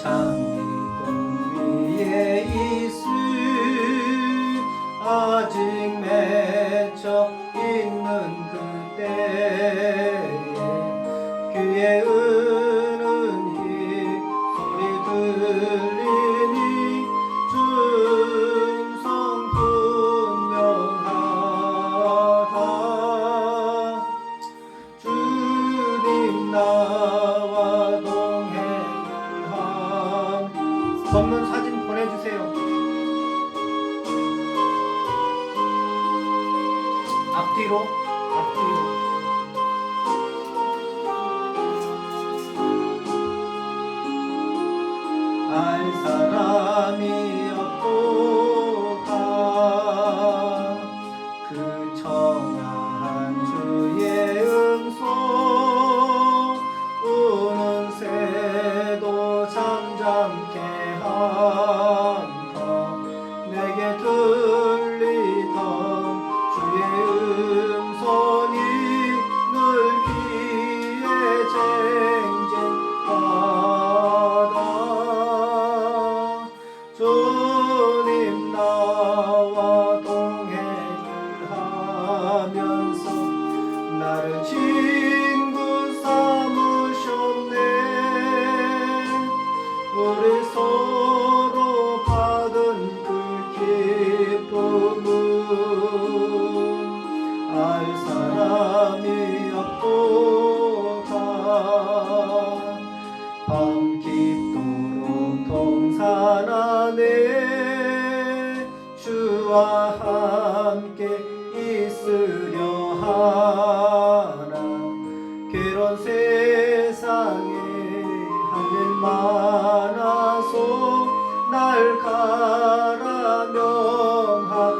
장미꽃 위에 있을 아직 맺혀 있는 그때에 귀에 은은 이 소리 들리니 충성 분명하다. 주님 나와 동행을 함. 선문 사진 보내주세요. 앞뒤로 앞뒤로. 알 사람이 없도다. 그 청아한 주의 음성 우는 새도 잠잠케 한다. 내게 들리던 주의 음성이 늘 귀에 쟁쟁하다. 주님 나와 동행을 하면서 나를 친구 삼으셨네. 우리 서로 받은 그 기쁨은 알 사람이 없도다. 밤 깊도록 동산 안에 주와 함께 있으려 하나. 괴로운 세상에 할 일 많아서 날 가라 명하신다.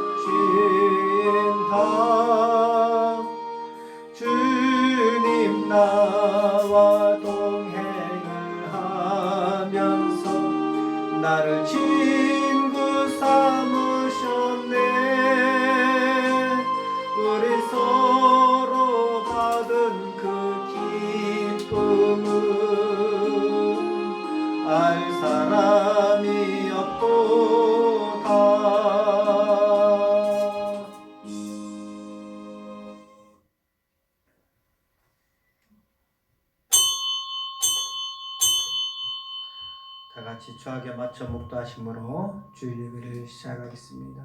주님 나와 동행을 하면서 나를 친구 삼으셨네. 우리 서로 받은 그 기쁨은 알 사람이 없도다. 다 같이 주악에 맞춰 묵도하심으로 주일 예배를 시작하겠습니다.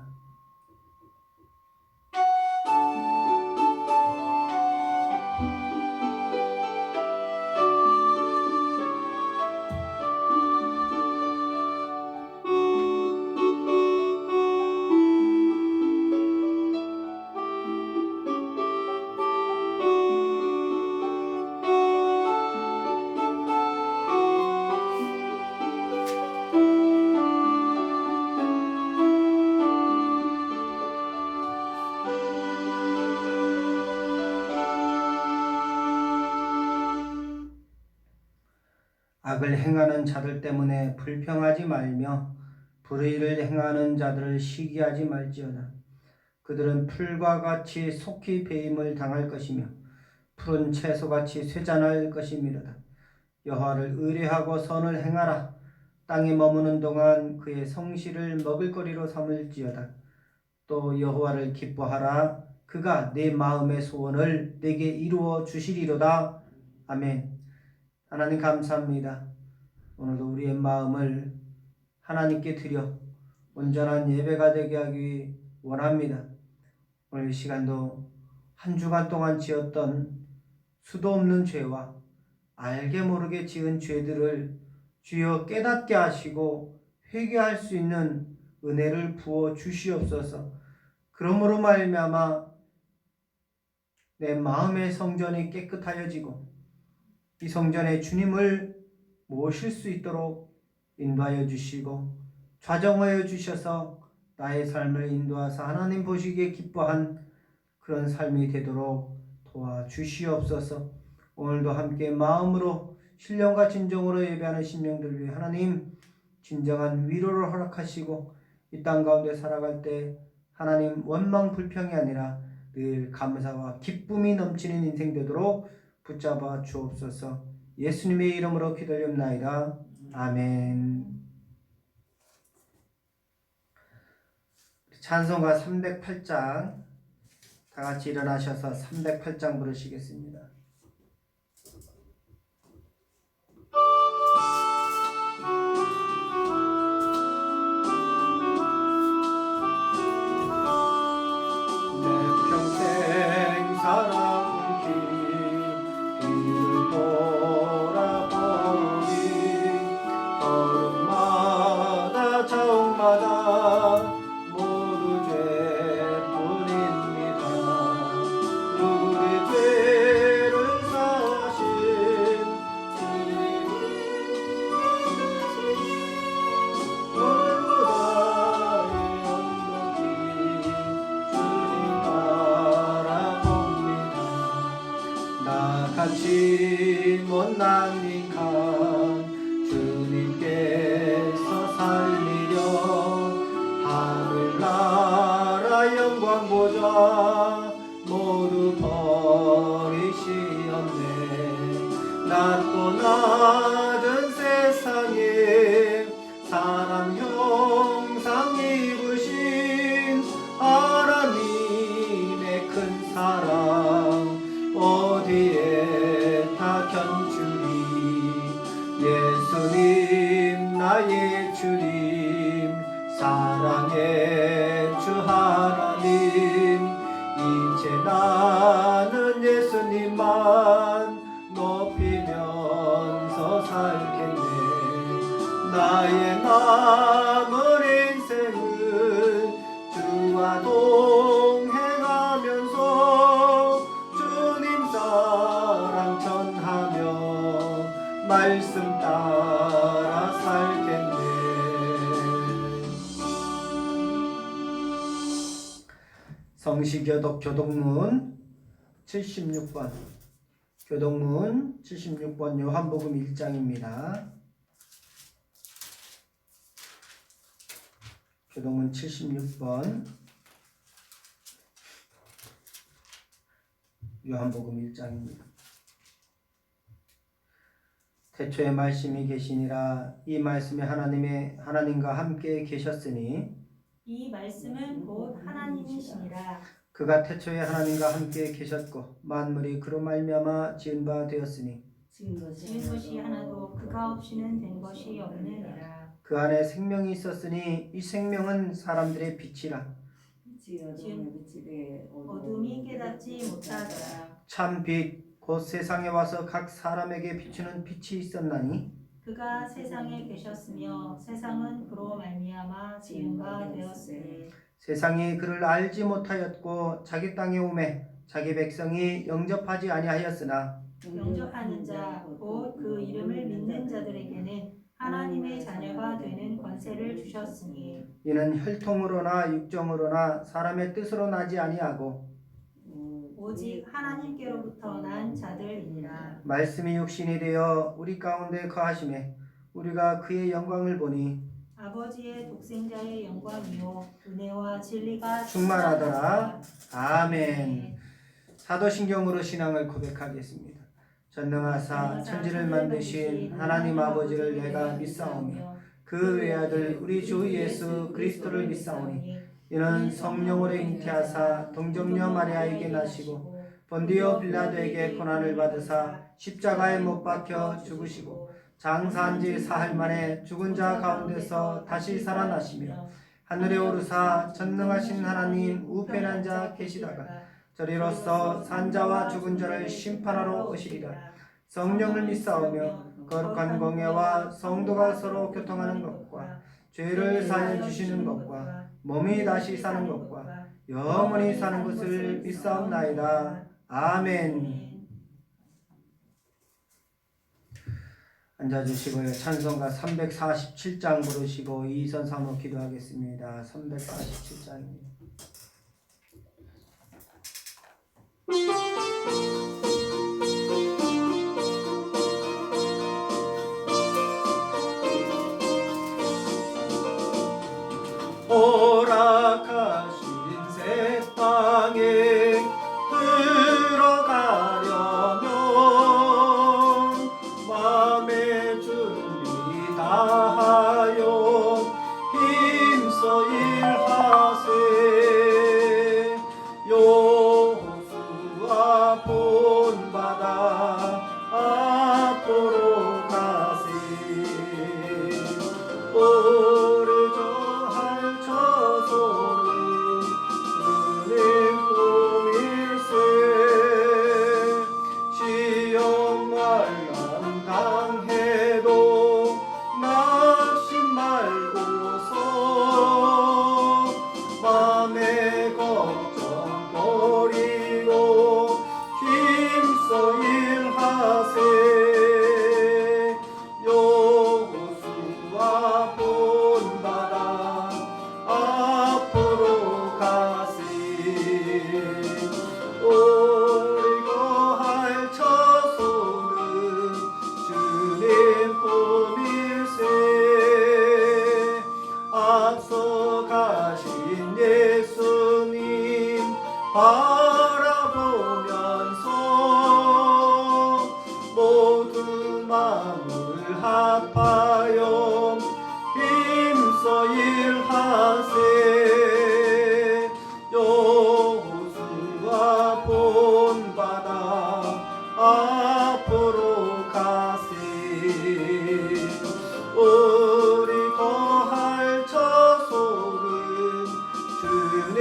악을 행하는 자들 때문에 불평하지 말며 불의를 행하는 자들을 시기하지 말지어다. 그들은 풀과 같이 속히 배임을 당할 것이며 푸른 채소같이 쇠잔할 것이미로다. 여호와를 의뢰하고 선을 행하라. 땅에 머무는 동안 그의 성실을 먹을거리로 삼을지어다. 또 여호와를 기뻐하라. 그가 내 마음의 소원을 내게 이루어 주시리로다. 아멘. 하나님 감사합니다. 오늘도 우리의 마음을 하나님께 드려 온전한 예배가 되게 하기 원합니다. 오늘 이 시간도 한 주간 동안 지었던 수도 없는 죄와 알게 모르게 지은 죄들을 주여 깨닫게 하시고 회개할 수 있는 은혜를 부어 주시옵소서. 그러므로 말미암아 내 마음의 성전이 깨끗하여지고 이 성전에 주님을 모실 수 있도록 인도하여 주시고 좌정하여 주셔서 나의 삶을 인도하사 하나님 보시기에 기뻐한 그런 삶이 되도록 도와주시옵소서. 오늘도 함께 마음으로 신령과 진정으로 예배하는 심령들 위해 하나님 진정한 위로를 허락하시고 이 땅 가운데 살아갈 때 하나님 원망 불평이 아니라 늘 감사와 기쁨이 넘치는 인생 되도록 붙잡아 주옵소서. 예수님의 이름으로 기도드립나이다. 아멘. 찬송가 308장 다 같이 일어나셔서 308장 부르시겠습니다. 같이 못난 이칸 주님께서 살리려 하늘나라 영광 보좌 모두 버리시었네. 낮고 낮은 세상에 사람 형상 입으신 하나님의 큰 사랑 어디에 다 견주리. 예수님 나의 주님 사랑의 주 하나님 이제 나는 예수님만 높이면서 살겠네. 나의 남은 인생은 주와 동행하면서 주님 사랑 전하며 말씀 따라 살겠네. 성시교독 교독문 76번 교독문 76번 요한복음 1장입니다. 교독문 76번 요한복음 1장입니다. 태초에 말씀이 계시니라. 이 말씀이 하나님과 함께 계셨으니 이 말씀은 곧 하나님이시니라. 그가 태초에 하나님과 함께 계셨고 만물이 그로 말미암아 지은 바 되었으니 지은 것이 하나도 그가 없이는 된 것이 없느니라. 그 안에 생명이 있었으니 이 생명은 사람들의 빛이라. 어둠이 깨닫지 못하더라. 참 빛 곧 세상에 와서 각 사람에게 비추는 빛이 있었나니 그가 세상에 계셨으며 세상은 그로 말미암아 지은 바 되었으니 세상이 그를 알지 못하였고 자기 땅에 오매 자기 백성이 영접하지 아니하였으나 영접하는 자 곧 그 이름을 믿는 자들에게는 하나님의 자녀가 되는 권세를 주셨으니 이는 혈통으로나 육정으로나 사람의 뜻으로 나지 아니하고 오직 하나님께로부터 난 자들이니라. 말씀이 육신이 되어 우리 가운데 거하심에 우리가 그의 영광을 보니 아버지의 독생자의 영광이요 은혜와 진리가 충만하더라. 아멘. 사도신경으로 신앙을 고백하겠습니다. 전능하사 천지를 만드신 하나님 아버지를 내가 믿사오며 그 외아들 우리 주 예수 그리스도를 믿사오니 이는 성령으로 잉태하사 동정녀 마리아에게 나시고 본디오 빌라도에게 고난을 받으사 십자가에 못 박혀 죽으시고 장사한 지 사흘 만에 죽은 자 가운데서 다시 살아나시며 하늘에 오르사 전능하신 하나님 우편한 자 계시다가 저리로서 산자와 죽은 자를 심판하러 오시리라. 성령을 믿사오며 거룩한 공예와 성도가 서로 교통하는 것과 죄를 사하여 주시는 것과 몸이 다시 사는 것과 영원히 사는 것을 믿사옵나이다. 아멘. 앉아주시고요. 찬송가 347장 부르시고 이선 삼어 기도하겠습니다. 347장입니다. 오락하신 새 땅에 들어가려면 마음의 준비 다 환난 당해도 낙심 말고서 맘의 걱정 버리고 힘써 일하세. 여호수아 본받아 앞으로 가세. 우리 거할 처소는 주님 품일세. 앞서 가신 예수님 바라보면서 모두 마음을 합하여 힘써 일하세. 여호수아 본받아 앞으로 가세. 우리 거할 처소는 주님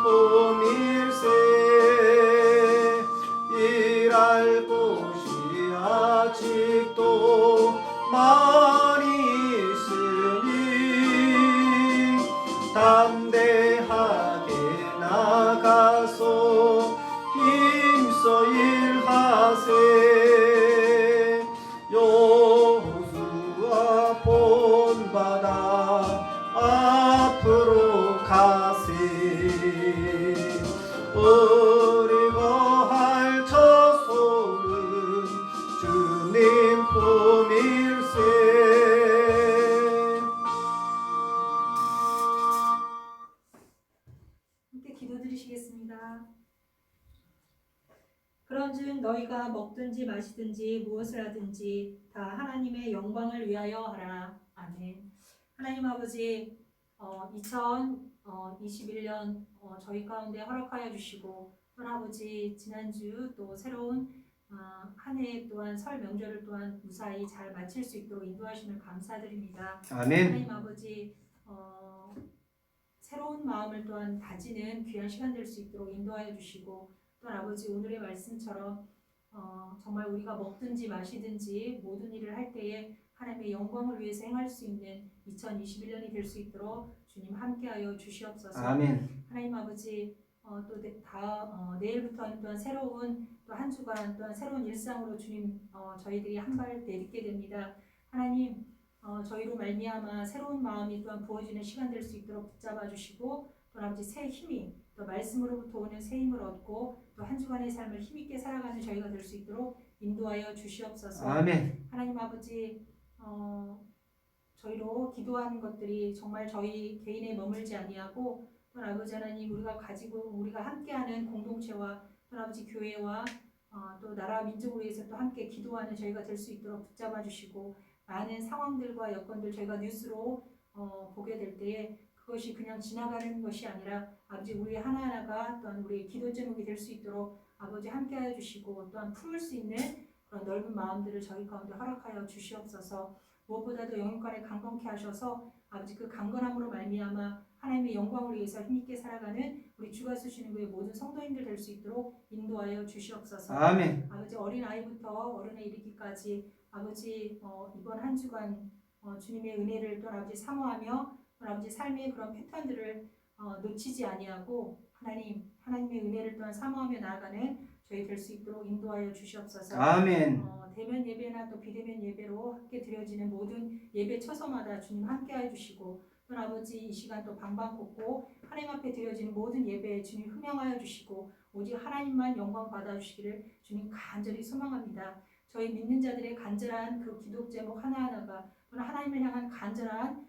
품일세. 일할 곳이 아직도 많이 있으니 담대하게 나가서 힘써 일하세. 여호수아 본받아 앞으로 가세. 우리 거할 처소는 주님 품일세. 함께 기도드리시겠습니다. 그런즉 너희가 먹든지 마시든지 무엇을 하든지 다 하나님의 영광을 위하여 하라. 아멘. 하나님 아버지, 2021년 저희 가운데 허락하여 주시고, 또 아버지 지난주 또 새로운 한 해 또한 설 명절을 또한 무사히 잘 마칠 수 있도록 인도하심을 감사드립니다. 아멘. 하나님 아버지, 새로운 마음을 또한 다지는 귀한 시간 될 수 있도록 인도하여 주시고, 또 아버지 오늘의 말씀처럼 정말 우리가 먹든지 마시든지 모든 일을 할 때에 하나님의 영광을 위해서 행할 수 있는 2021년이 될 수 있도록 주님 함께하여 주시옵소서. 아멘. 하나님 아버지, 내일부터는 또한 새로운 또 한 주간 또한 새로운 일상으로 주님 저희들이 한 발 내딛게 됩니다. 하나님, 저희로 말미암아 새로운 마음이 또한 부어지는 시간 될 수 있도록 붙잡아 주시고, 또 아버지 새 힘이 또 말씀으로부터 오는 새 힘을 얻고 또 한 주간의 삶을 힘있게 살아가는 저희가 될 수 있도록 인도하여 주시옵소서. 아멘. 하나님 아버지, 저희로 기도하는 것들이 정말 저희 개인에 머물지 아니하고, 또 아버지 하나님 우리가 함께하는 공동체와 또 아버지 교회와 또 나라 민족을 위해서 또 함께 기도하는 저희가 될 수 있도록 붙잡아 주시고, 많은 상황들과 여건들 저희가 뉴스로 보게 될 때에 그것이 그냥 지나가는 것이 아니라 아버지 우리 하나하나가 또한 우리의 기도 제목이 될 수 있도록 아버지 함께하여 주시고, 또한 품을 수 있는 그런 넓은 마음들을 저희 가운데 허락하여 주시옵소서. 무엇보다도 영육간에 강건케 하셔서 아버지 그 강건함으로 말미암아 하나님의 영광을 위해서 힘있게 살아가는 우리 주가 쓰시는 그의 모든 성도님들 될 수 있도록 인도하여 주시옵소서. 아멘. 아버지 어린 아이부터 어른에 이르기까지 아버지 이번 한 주간 주님의 은혜를 또 아버지 사모하며 또 아버지 삶의 그런 패턴들을 놓치지 아니하고 하나님의 은혜를 또한 사모하며 나아가는 저희 될 수 있도록 인도하여 주시옵소서. 아멘. 대면 예배나 또 비대면 예배로 함께 드려지는 모든 예배 처소마다 주님 함께해 주시고, 또 아버지 이 시간 또 방방곡곡 하나님 앞에 드려지는 모든 예배에 주님 흠양하여 주시고 오직 하나님만 영광 받아주시기를 주님 간절히 소망합니다. 저희 믿는 자들의 간절한 그 기도 제목 하나하나가 또는 하나님을 향한 간절한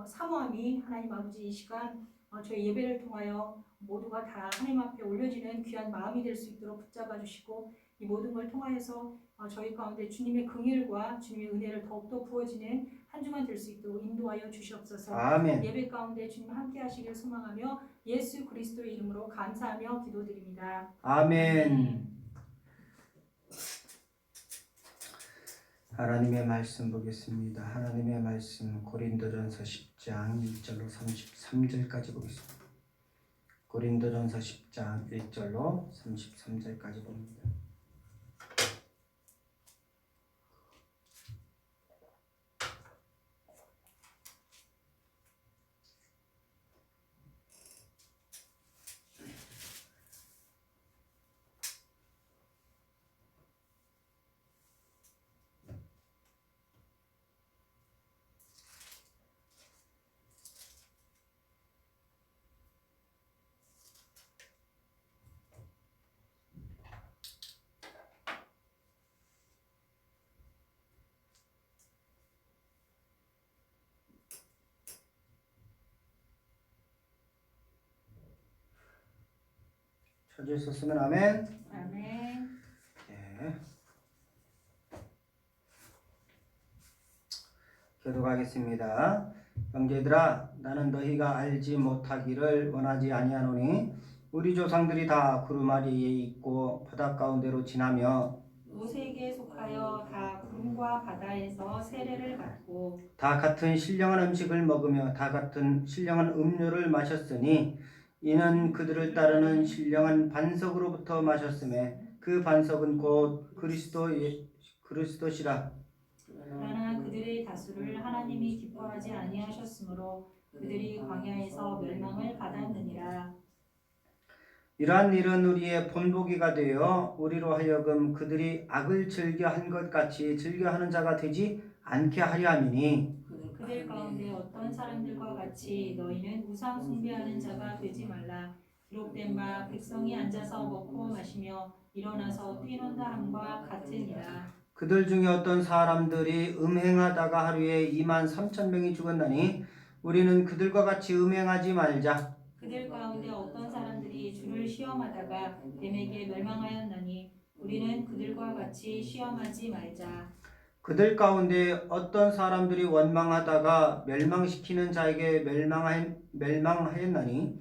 사모함이 하나님 아버지 이 시간 저희 예배를 통하여 모두가 다 하나님 앞에 올려지는 귀한 마음이 될 수 있도록 붙잡아 주시고, 이 모든 걸 통하여서 저희 가운데 주님의 긍휼과 주님의 은혜를 더욱더 부어지는 한 주간 될 수 있도록 인도하여 주시옵소서. 아멘. 예배 가운데 주님 함께 하시길 소망하며 예수 그리스도의 이름으로 감사하며 기도드립니다. 아멘. 하나님의 말씀 보겠습니다. 하나님의 말씀 고린도전서 10장 1절로 33절까지 보겠습니다. 고린도전서 10장 1절로 33절까지 봅니다. 찾으셨으면 아멘. 아멘. 네. 기도하겠습니다. 형제들아, 나는 너희가 알지 못하기를 원하지 아니하노니 우리 조상들이 다 구름 아래에 있고 바다 가운데로 지나며 모세에게 속하여 다 구름과 바다에서 세례를 받고 다 같은 신령한 음식을 먹으며 다 같은 신령한 음료를 마셨으니 이는 그들을 따르는 신령한 반석으로부터 마셨음에 그 반석은 곧 그리스도시라. 그러나 그들의 다수를 하나님이 기뻐하지 아니하셨으므로 그들이 광야에서 멸망을 받았느니라. 이러한 일은 우리의 본보기가 되어 우리로 하여금 그들이 악을 즐겨한 것 같이 즐겨하는 자가 되지 않게 하려 함이니 그들 가운데 어떤 사람들과 같이 너희는 우상 숭배하는 자가 되지 말라. 기록된 바 백성이 앉아서 먹고 마시며 일어나서 뛰논다 함과 같으니라. 그들 중에 어떤 사람들이 음행하다가 하루에 23,000명이 죽었나니 우리는 그들과 같이 음행하지 말자. 그들 가운데 어떤 사람들이 주를 시험하다가 뱀에게 멸망하였나니 우리는 그들과 같이 시험하지 말자. 그들 가운데 어떤 사람들이 원망하다가 멸망시키는 자에게 멸망하였나니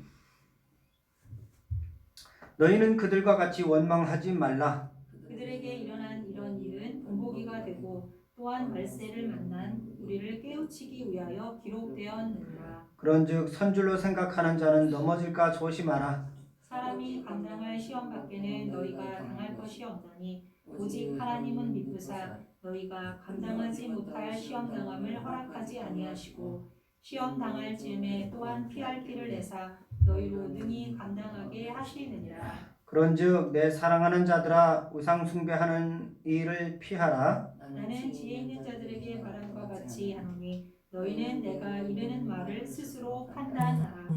너희는 그들과 같이 원망하지 말라. 그들에게 일어난 이런 일은 본보기가 되고 또한 말세를 만난 우리를 깨우치기 위하여 기록되었느니라. 그런즉 선줄로 생각하는 자는 넘어질까 조심하라. 사람이 감당할 시험 밖에는 너희가 당할 것이 없나니 오직 하나님은 미쁘사 너희가 감당하지 못할 시험 당함을 허락하지 아니하시고 시험 당할 즈음에 또한 피할 길을 내사 너희로 능히 감당하게 하시느니라. 그런즉 내 사랑하는 자들아 우상 숭배하는 일을 피하라. 나는 지혜 있는 자들에게 말함과 같이 하노니 너희는 내가 이르는 말을 스스로 판단하라.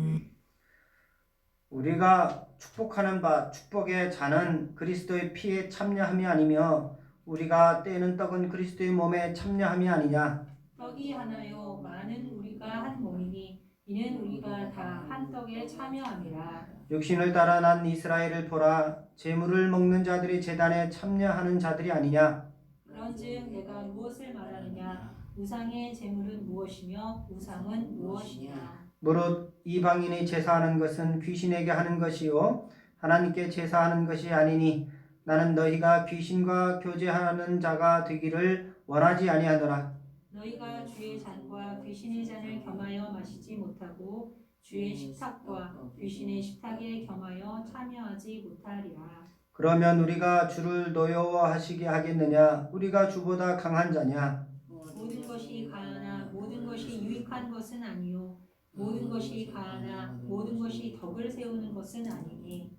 우리가 축복하는 바 축복의 잔은 그리스도의 피에 참여함이 아니며 우리가 떼는 떡은 그리스도의 몸에 참여함이 아니냐. 떡이 하나요 많은 우리가 한 몸이니 이는 우리가 다 한 떡에 참여함이라. 육신을 따라 난 이스라엘을 보라. 제물을 먹는 자들이 제단에 참여하는 자들이 아니냐. 그런즉 내가 무엇을 말하느냐. 우상의 제물은 무엇이며 우상은 무엇이냐. 무릇 이방인이 제사하는 것은 귀신에게 하는 것이요 하나님께 제사하는 것이 아니니 나는 너희가 귀신과 교제하는 자가 되기를 원하지 아니하노라. 너희가 주의 잔과 귀신의 잔을 겸하여 마시지 못하고 주의 식탁과 귀신의 식탁에 겸하여 참여하지 못하리라. 그러면 우리가 주를 노여워하시게 하겠느냐. 우리가 주보다 강한 자냐. 모든 것이 가하나 모든 것이 유익한 것은 아니요 모든 것이 가하나 모든 것이 덕을 세우는 것은 아니니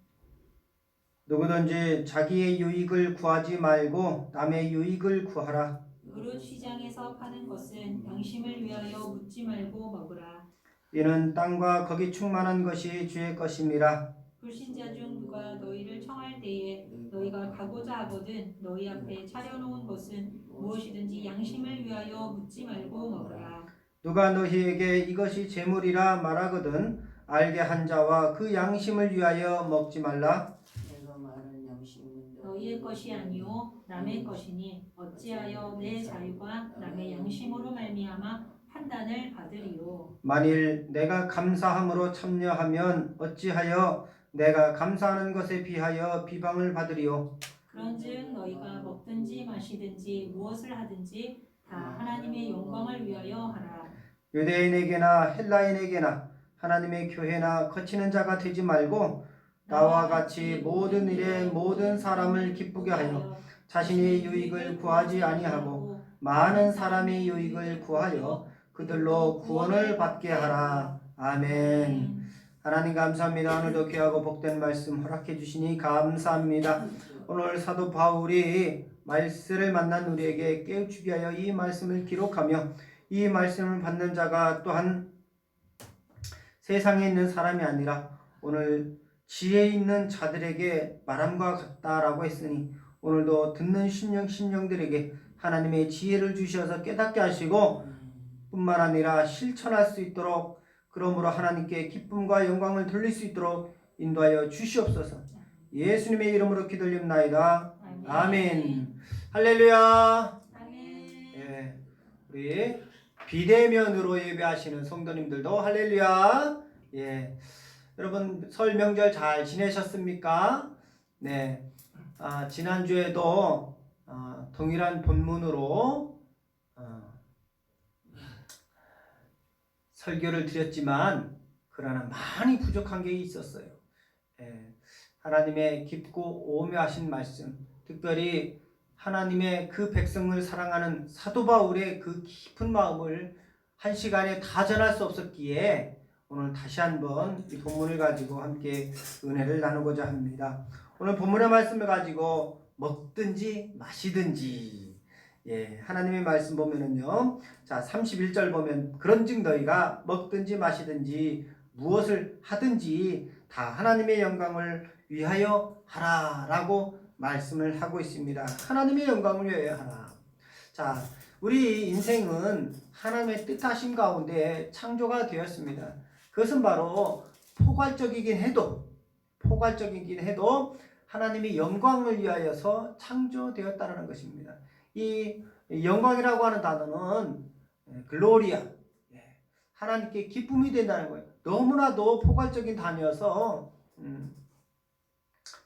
누구든지 자기의 유익을 구하지 말고 남의 유익을 구하라. 그릇 시장에서 파는 것은 양심을 위하여 묻지 말고 먹으라. 이는 땅과 거기 충만한 것이 주의 것임이라. 불신자 중 누가 너희를 청할 때에 너희가 가고자 하거든 너희 앞에 차려놓은 것은 무엇이든지 양심을 위하여 묻지 말고 먹으라. 누가 너희에게 이것이 재물이라 말하거든 알게 한 자와 그 양심을 위하여 먹지 말라. 너희의 것이 아니요 남의 것이니 어찌하여 내 자유가 남의 양심으로 말미암아 판단을 받으리요. 만일 내가 감사함으로 참여하면 어찌하여 내가 감사하는 것에 비하여 비방을 받으리요. 그런즉 너희가 먹든지 마시든지 무엇을 하든지 다 하나님의 영광을 위하여 하라. 유대인에게나 헬라인에게나 하나님의 교회나 거치는 자가 되지 말고 나와 같이 모든 일에 모든 사람을 기쁘게 하여 자신의 유익을 구하지 아니하고 많은 사람의 유익을 구하여 그들로 구원을 받게 하라. 아멘. 하나님 감사합니다. 오늘도 귀하고 복된 말씀 허락해 주시니 감사합니다. 오늘 사도 바울이 말씀을 만난 우리에게 깨우치게 하여 이 말씀을 기록하며 이 말씀을 받는 자가 또한 세상에 있는 사람이 아니라 오늘 지혜 있는 자들에게 말함과 같다라고 했으니 오늘도 듣는 심령들에게 하나님의 지혜를 주셔서 깨닫게 하시고 뿐만 아니라 실천할 수 있도록 그러므로 하나님께 기쁨과 영광을 돌릴 수 있도록 인도하여 주시옵소서. 예수님의 이름으로 기도드립나이다. 아멘. 할렐루야. 아멘. 예, 우리 비대면으로 예배하시는 성도님들도 할렐루야. 예, 여러분 설 명절 잘 지내셨습니까? 네, 지난주에도 동일한 본문으로 설교를 드렸지만 그러나 많이 부족한 게 있었어요. 예, 하나님의 깊고 오묘하신 말씀, 특별히 하나님의 그 백성을 사랑하는 사도 바울의 그 깊은 마음을 한 시간에 다 전할 수 없었기에 오늘 다시 한번 이 본문을 가지고 함께 은혜를 나누고자 합니다. 오늘 본문의 말씀을 가지고 먹든지 마시든지, 예, 하나님의 말씀 보면은요, 자 31절 보면 그런즉 너희가 먹든지 마시든지 무엇을 하든지 다 하나님의 영광을 위하여 하라라고 말씀을 하고 있습니다. 하나님의 영광을 위하여 하라. 자, 우리 인생은 하나님의 뜻하심 가운데 창조가 되었습니다. 그것은 바로 포괄적이긴 해도 하나님의 영광을 위하여서 창조되었다는 것입니다. 이 영광이라고 하는 단어는 글로리아, 하나님께 기쁨이 된다는 거예요. 너무나도 포괄적인 단어여서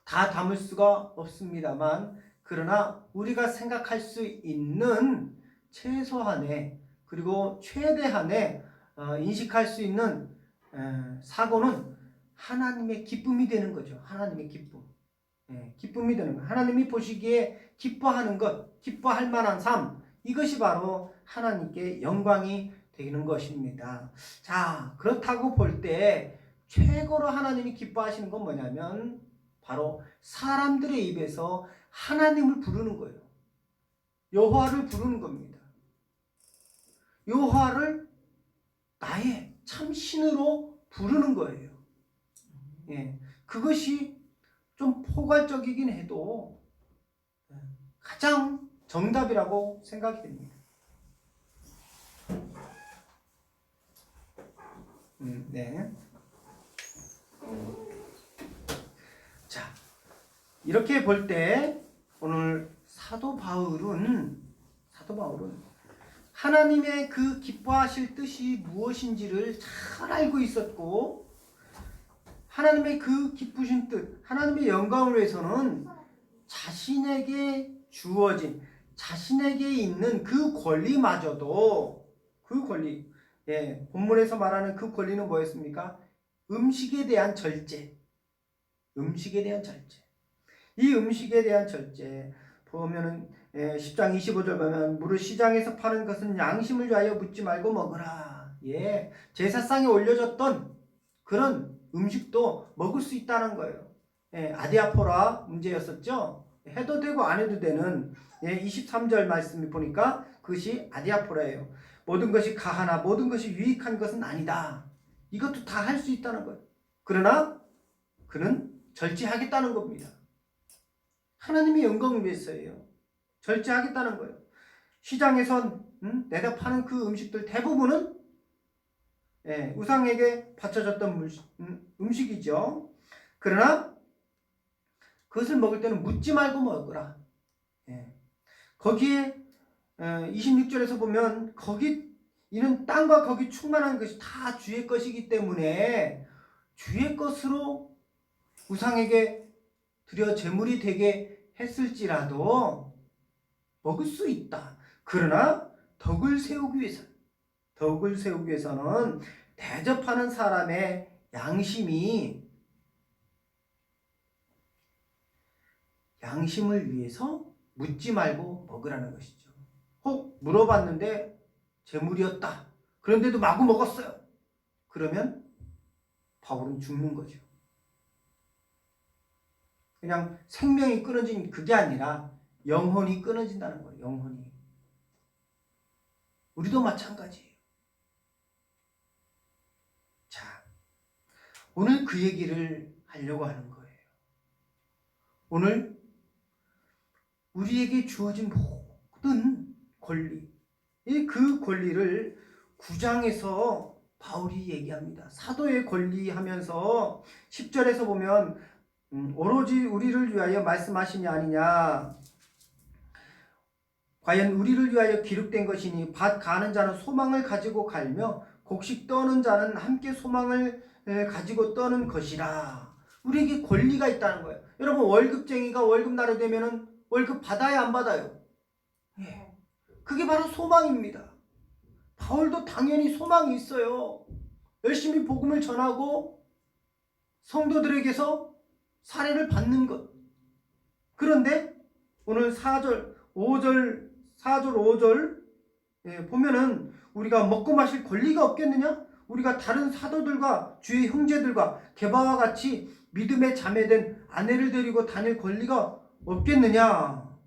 다 담을 수가 없습니다만, 그러나 우리가 생각할 수 있는 최소한의 그리고 최대한의 인식할 수 있는 사고는 하나님의 기쁨이 되는 거죠. 하나님의 기쁨. 기쁨이 되는 것. 하나님이 보시기에 기뻐하는 것, 기뻐할 만한 삶, 이것이 바로 하나님께 영광이 되는 것입니다. 자, 그렇다고 볼 때 최고로 하나님이 기뻐하시는 건 뭐냐면 바로 사람들의 입에서 하나님을 부르는 거예요. 여호와를 부르는 겁니다. 여호와를 나의 참 신으로 부르는 거예요. 예, 그것이 좀 포괄적이긴 해도 가장 정답이라고 생각이 됩니다. 네. 자, 이렇게 볼 때 오늘 사도 바울은 하나님의 그 기뻐하실 뜻이 무엇인지를 잘 알고 있었고, 하나님의 그 기쁘신 뜻, 하나님의 영광을 위해서는 자신에게 주어진, 자신에게 있는 그 권리마저도, 그 권리, 본문에서 말하는 그 권리는 뭐였습니까? 음식에 대한 절제. 이 음식에 대한 절제 보면은 10장 25절 보면 무릇 시장에서 파는 것은 양심을 위하여 묻지 말고 먹으라. 예, 제사상에 올려졌던 그런 음식도 먹을 수 있다는 거예요. 아디아포라 문제였었죠. 해도 되고 안 해도 되는 23절 말씀을 보니까 그것이 아디아포라예요. 모든 것이 가하나 모든 것이 유익한 것은 아니다. 이것도 다 할 수 있다는 거예요. 그러나 그는 절제하겠다는 겁니다. 하나님의 영광을 위해서예요. 절제하겠다는 거예요. 시장에서 내다 파는 그 음식들 대부분은 우상에게 바쳐졌던 음식이죠. 그러나 그것을 먹을 때는 묻지 말고 먹으라. 거기에 26절에서 보면 거기 이는 땅과 거기 충만한 것이 다 주의 것이기 때문에 주의 것으로 우상에게 드려 제물이 되게 했을지라도 먹을 수 있다. 그러나 덕을 세우기 위해서는 대접하는 사람의 양심을 위해서 묻지 말고 먹으라는 것이죠. 혹 물어봤는데 제물이었다. 그런데도 마구 먹었어요. 그러면 바울은 죽는 거죠. 그냥 생명이 끊어진 그게 아니라 영혼이 끊어진다는 거예요. 영혼이. 우리도 마찬가지예요. 자, 오늘 그 얘기를 하려고 하는 거예요. 오늘 우리에게 주어진 모든 권리, 그 권리를 9장에서 바울이 얘기합니다. 사도의 권리 하면서 10절에서 보면 오로지 우리를 위하여 말씀하심이 아니냐. 과연 우리를 위하여 기록된 것이니 밭 가는 자는 소망을 가지고 갈며 곡식 떠는 자는 함께 소망을 가지고 떠는 것이라. 우리에게 권리가 있다는 거예요. 여러분, 월급쟁이가 월급날이 되면은 월급 받아야 안 받아요? 예. 그게 바로 소망입니다. 바울도 당연히 소망이 있어요. 열심히 복음을 전하고 성도들에게서 사례를 받는 것. 그런데 오늘 4절 5절 보면은 우리가 먹고 마실 권리가 없겠느냐? 우리가 다른 사도들과 주의 형제들과 게바와 같이 믿음의 자매된 아내를 데리고 다닐 권리가 없겠느냐?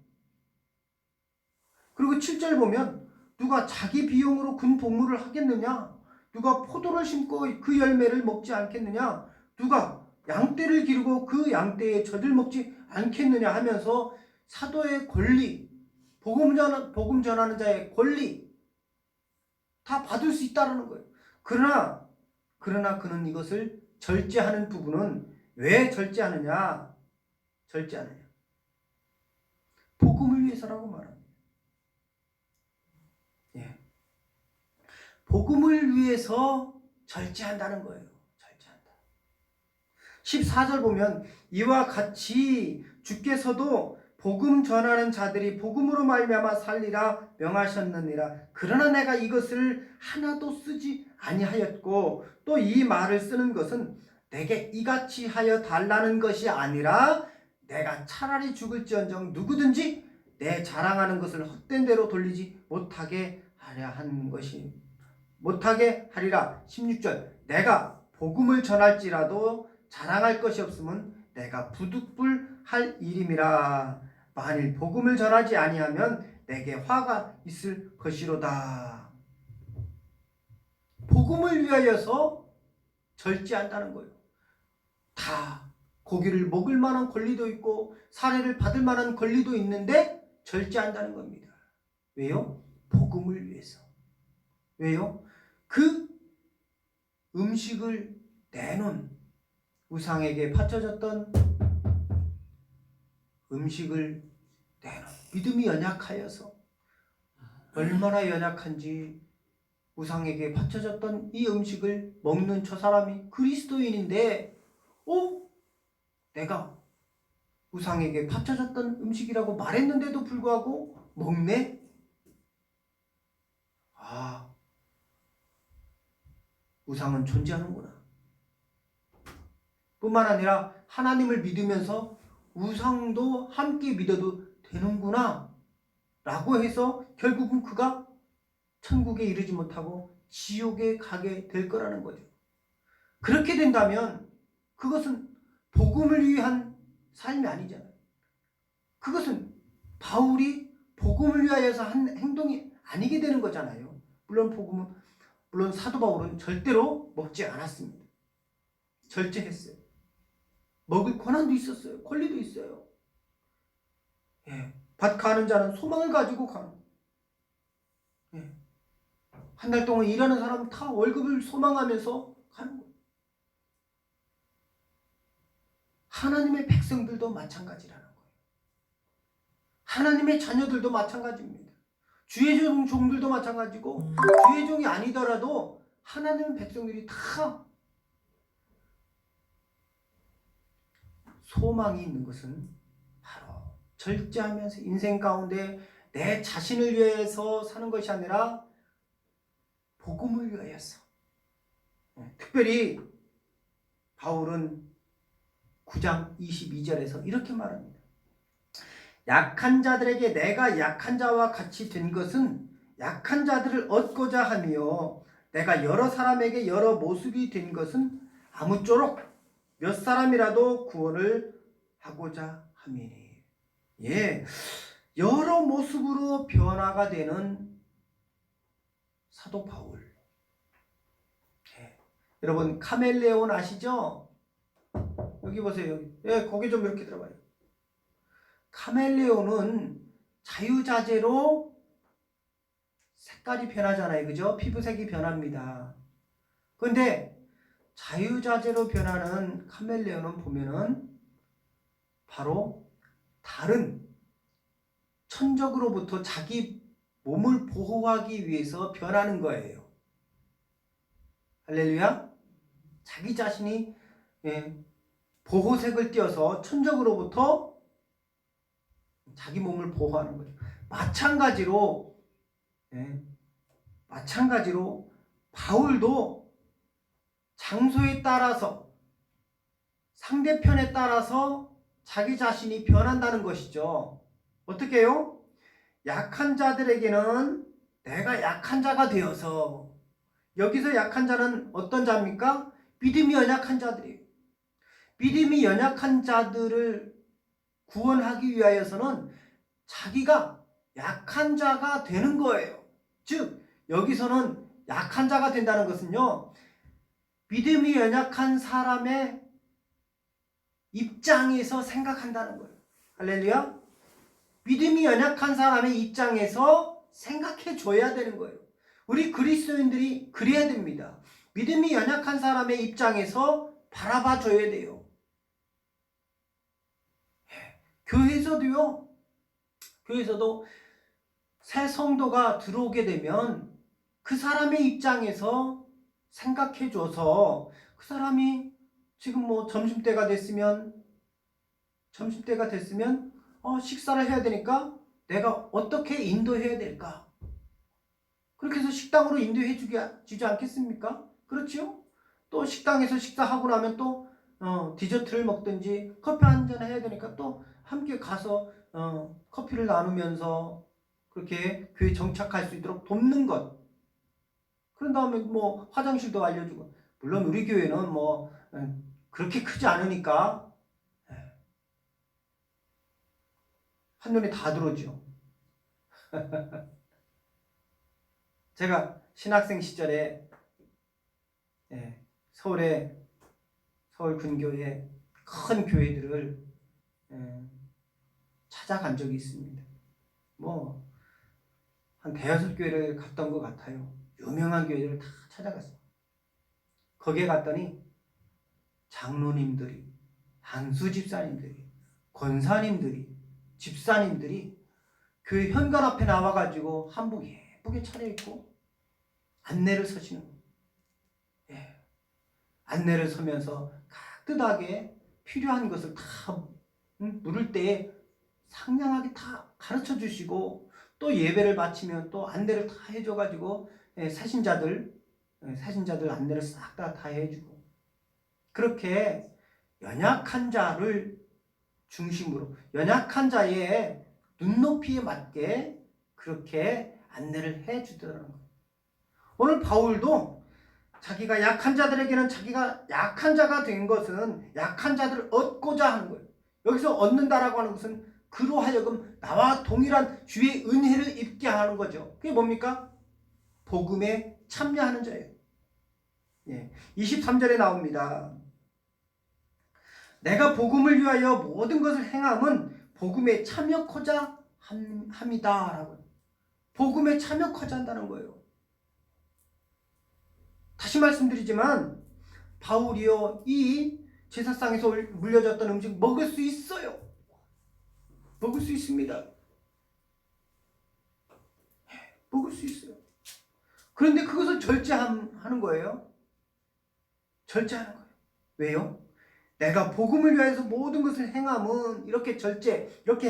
그리고 7절 보면 누가 자기 비용으로 근 복무를 하겠느냐? 누가 포도를 심고 그 열매를 먹지 않겠느냐? 누가 양떼를 기르고 그 양떼의 젖을 먹지 않겠느냐 하면서 사도의 권리, 복음 전하는 자의 권리 다 받을 수 있다는 거예요. 그러나 그는 이것을 절제하는 부분은 왜 절제하느냐? 복음을 위해서라고 말합니다. 예. 복음을 위해서 절제한다는 거예요. 절제한다. 14절 보면 이와 같이 주께서도 복음 전하는 자들이 복음으로 말미암아 살리라 명하셨느니라. 그러나 내가 이것을 하나도 쓰지 아니하였고 또 이 말을 쓰는 것은 내게 이같이 하여 달라는 것이 아니라 내가 차라리 죽을지언정 누구든지 내 자랑하는 것을 헛된 대로 돌리지 못하게 하려 한 것이 못하게 하리라. 16절 내가 복음을 전할지라도 자랑할 것이 없으면 내가 부득불할 일임이라. 만일 복음을 전하지 아니하면 내게 화가 있을 것이로다. 복음을 위하여서 절제한다는 거예요. 다 고기를 먹을 만한 권리도 있고 사례를 받을 만한 권리도 있는데 절제한다는 겁니다. 왜요? 복음을 위해서. 왜요? 그 음식을 내놓은 우상에게 바쳐졌던 음식을 내놓은 믿음이 연약하여서 얼마나 연약한지 우상에게 바쳐졌던 이 음식을 먹는 저 사람이 그리스도인인데 내가 우상에게 바쳐졌던 음식이라고 말했는데도 불구하고 먹네? 우상은 존재하는구나. 뿐만 아니라 하나님을 믿으면서 우상도 함께 믿어도 되는구나 라고 해서 결국은 그가 천국에 이르지 못하고 지옥에 가게 될 거라는 거죠. 그렇게 된다면 그것은 복음을 위한 삶이 아니잖아요. 그것은 바울이 복음을 위하여서 한 행동이 아니게 되는 거잖아요. 물론 사도 바울은 절대로 먹지 않았습니다. 절제했어요. 먹을 권한도 있었어요. 권리도 있어요. 밭 가는 자는 소망을 가지고 가는 거예요. 한 달 동안 일하는 사람은 다 월급을 소망하면서 가는 거예요. 하나님의 백성들도 마찬가지라는 거예요. 하나님의 자녀들도 마찬가지입니다. 주의 종들도 마찬가지고 주의 종이 아니더라도 하나님의 백성들이 다 소망이 있는 것은 바로 절제하면서 인생 가운데 내 자신을 위해서 사는 것이 아니라 복음을 위하여서. 특별히 바울은 9장 22절에서 이렇게 말합니다. 약한 자들에게 내가 약한 자와 같이 된 것은 약한 자들을 얻고자 하며 내가 여러 사람에게 여러 모습이 된 것은 아무쪼록 몇 사람이라도 구원을 하고자 함이니. 여러 모습으로 변화가 되는 사도 바울. 여러분 카멜레온 아시죠? 여기 보세요. 거기 좀 이렇게 들어봐요. 카멜레온은 자유자재로 색깔이 변하잖아요. 그죠? 피부색이 변합니다. 그런데 자유자재로 변하는 카멜레온은 보면은 바로 다른 천적으로부터 자기 몸을 보호하기 위해서 변하는 거예요. 할렐루야. 자기 자신이 보호색을 띄어서 천적으로부터 자기 몸을 보호하는 거죠. 마찬가지로 바울도 장소에 따라서 상대편에 따라서 자기 자신이 변한다는 것이죠. 어떻게 해요? 약한 자들에게는 내가 약한 자가 되어서, 여기서 약한 자는 어떤 자입니까? 믿음이 연약한 자들이에요. 믿음이 연약한 자들을 구원하기 위하여서는 자기가 약한 자가 되는 거예요. 즉 여기서는 약한 자가 된다는 것은요, 믿음이 연약한 사람의 입장에서 생각한다는 거예요. 할렐루야. 믿음이 연약한 사람의 입장에서 생각해 줘야 되는 거예요. 우리 그리스도인들이 그래야 됩니다. 믿음이 연약한 사람의 입장에서 바라봐 줘야 돼요. 교회에서도 새 성도가 들어오게 되면 그 사람의 입장에서 생각해 줘서, 그 사람이 지금 뭐 점심때가 됐으면 식사를 해야 되니까 내가 어떻게 인도해야 될까? 그렇게 해서 식당으로 인도해 주지 않겠습니까? 그렇죠? 또 식당에서 식사하고 나면 또 디저트를 먹든지 커피 한잔 해야 되니까 또 함께 가서 커피를 나누면서 그렇게 교회 정착할 수 있도록 돕는 것. 그런 다음에 뭐 화장실도 알려주고. 물론 우리 교회는 뭐 그렇게 크지 않으니까 한눈에 다 들어오죠. 제가 신학생 시절에 서울 근교의 큰 교회들을 찾아간 적이 있습니다. 뭐 한 대여섯 교회를 갔던 것 같아요. 유명한 교회들을 다 찾아갔어요. 거기에 갔더니 장로님들이, 한수 집사님들이, 권사님들이, 집사님들이 교회 현관 앞에 나와가지고 한복 예쁘게 차려입고 안내를 서시는 거예요. 안내를 서면서 깍듯하게 필요한 것을 다 물을 때에 상냥하게 다 가르쳐 주시고, 또 예배를 마치면 또 안내를 다 해줘가지고 사신자들 안내를 싹 다 해주고, 그렇게 연약한 자를 중심으로 연약한 자의 눈높이에 맞게 그렇게 안내를 해주더라는 거예요. 오늘 바울도 자기가 약한 자들에게는 자기가 약한 자가 된 것은 약한 자들을 얻고자 하는 거예요. 여기서 얻는다라고 하는 것은 그로 하여금 나와 동일한 주의 은혜를 입게 하는 거죠. 그게 뭡니까? 복음에 참여하는 자예요. 23절에 나옵니다. 내가 복음을 위하여 모든 것을 행함은 복음에 참여코자 합니다. 라고. 복음에 참여코자 한다는 거예요. 다시 말씀드리지만 바울이요, 이 제사상에서 물려졌던 음식 먹을 수 있어요. 먹을 수 있습니다. 먹을 수 있어요. 그런데 그것을 절제하는 거예요. 절제하는 거예요. 왜요? 내가 복음을 위해서 모든 것을 행함은, 이렇게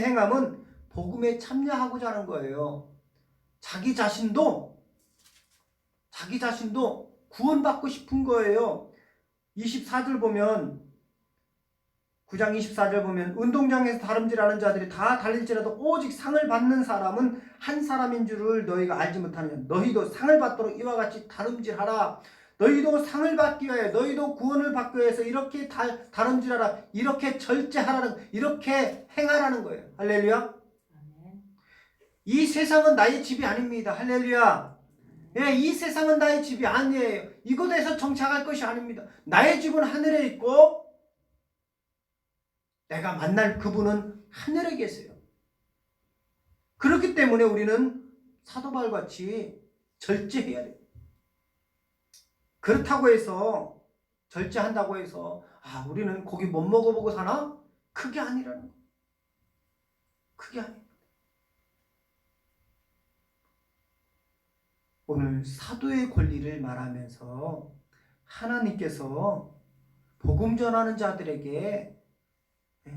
행함은 복음에 참여하고자 하는 거예요. 자기 자신도 구원받고 싶은 거예요. 24절 보면, 9장 24절 보면, 운동장에서 다름질하는 자들이 다 달릴지라도 오직 상을 받는 사람은 한 사람인 줄을 너희가 알지 못하느냐. 너희도 상을 받도록 이와 같이 다름질하라. 너희도 상을 받기 위해, 너희도 구원을 받기 위해서 이렇게 다름질하라. 이렇게 절제하라는, 이렇게 행하라는 거예요. 할렐루야. 이 세상은 나의 집이 아닙니다. 할렐루야. 이 세상은 나의 집이 아니에요. 이곳에서 정착할 것이 아닙니다. 나의 집은 하늘에 있고 내가 만날 그분은 하늘에 계세요. 그렇기 때문에 우리는 사도 바울같이 절제해야 돼요. 그렇다고 해서, 절제한다고 해서 우리는 고기 못 먹어보고 사나? 그게 아니라는 거예요. 그게 아니에요. 오늘 사도의 권리를 말하면서 하나님께서 복음 전하는 자들에게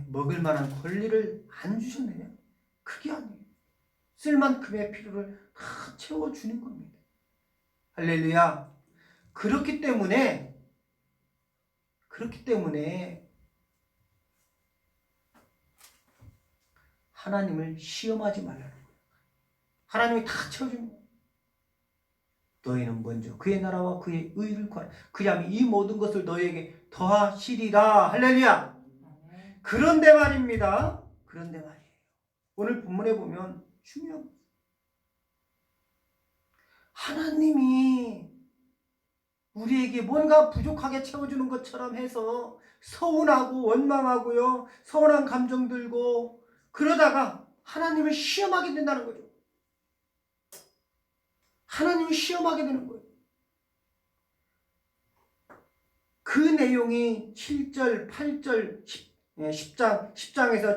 먹을 만한 권리를 안 주셨느냐? 그게 아니에요. 쓸 만큼의 필요를 다 채워주는 겁니다. 할렐루야. 그렇기 때문에 하나님을 시험하지 말라는 거예요. 하나님이 다 채워주는 거예요. 너희는 먼저 그의 나라와 그의 의를 구하라. 그리하면 이 모든 것을 너희에게 더하시리라. 할렐루야. 그런데 말입니다. 그런데 말이에요. 오늘 본문에 보면 중요한 거. 하나님이 우리에게 뭔가 부족하게 채워주는 것처럼 해서 서운하고 원망하고요. 서운한 감정 들고 그러다가 하나님을 시험하게 된다는 거죠. 하나님을 시험하게 되는 거예요. 그 내용이 7절, 8절, 10장에서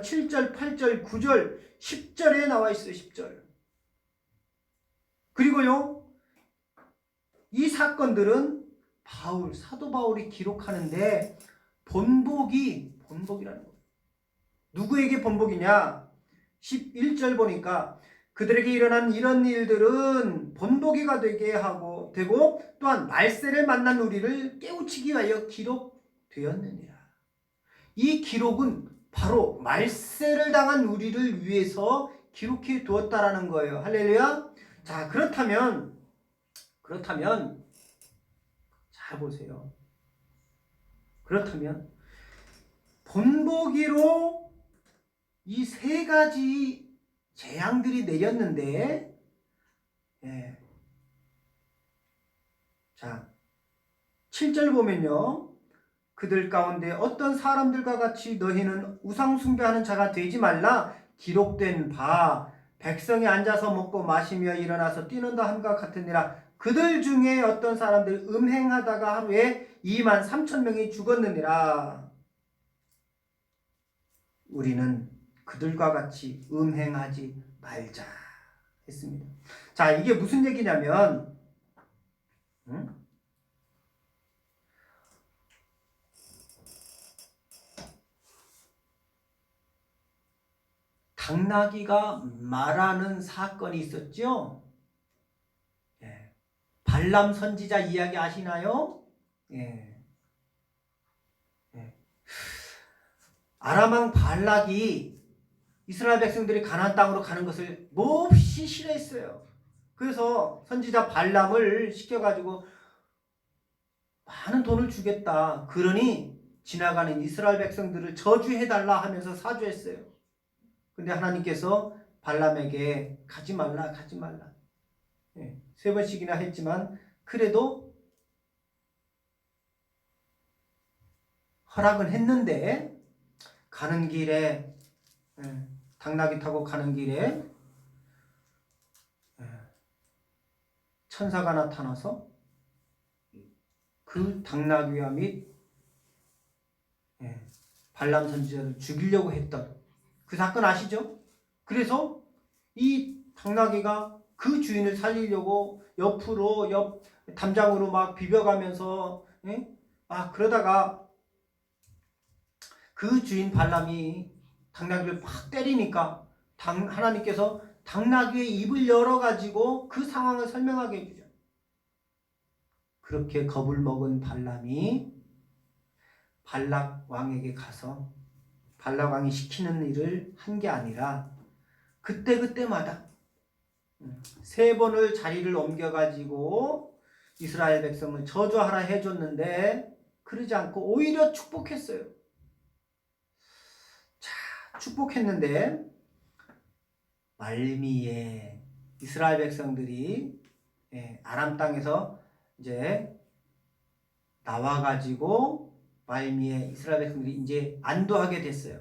7절, 8절, 9절, 10절에 나와 있어요. 10절. 그리고요. 이 사건들은 사도 바울이 기록하는데 본복이라는 거예요. 누구에게 본복이냐? 11절 보니까 그들에게 일어난 이런 일들은 본보기가 되고 또한 말세를 만난 우리를 깨우치기 위하여 기록되었느니라. 이 기록은 바로 말세를 당한 우리를 위해서 기록해 두었다라는 거예요. 할렐루야. 자, 그렇다면 잘 보세요. 그렇다면 본보기로 이 세 가지 재앙들이 내렸는데, 자, 7절 보면요. 그들 가운데 어떤 사람들과 같이 너희는 우상 숭배하는 자가 되지 말라. 기록된 바 백성이 앉아서 먹고 마시며 일어나서 뛰는다 함과 같으니라. 그들 중에 어떤 사람들 음행하다가 하루에 23,000명이 죽었느니라. 우리는 그들과 같이 음행하지 말자 했습니다. 자, 이게 무슨 얘기냐면 당나귀가 말하는 사건이 있었죠. 발람 선지자 이야기 아시나요? 아람 왕 발락이 이스라엘 백성들이 가나안 땅으로 가는 것을 몹시 싫어했어요. 그래서 선지자 발람을 시켜가지고 많은 돈을 주겠다. 그러니 지나가는 이스라엘 백성들을 저주해달라 하면서 사주했어요. 근데 하나님께서 발람에게 가지 말라. 3번씩이나 했지만 그래도 허락은 했는데 가는 길에 당나귀 타고 가는 길에 천사가 나타나서 그 당나귀와 및 발람 선지자를 죽이려고 했던 그 사건 아시죠? 그래서 이 당나귀가 그 주인을 살리려고 옆 담장으로 막 비벼가면서 그러다가 그 주인 발람이 당나귀를 팍 때리니까 하나님께서 당나귀의 입을 열어가지고 그 상황을 설명하게 해주죠. 그렇게 겁을 먹은 발람이 발락 왕에게 가서 발락 왕이 시키는 일을 한 게 아니라 그때마다 3번을 자리를 옮겨가지고 이스라엘 백성을 저주하라 해줬는데 그러지 않고 오히려 축복했어요. 자, 축복했는데 말미에 이스라엘 백성들이 아람 땅에서 이제 나와가지고 말미에 이스라엘 백성들이 이제 안도하게 됐어요.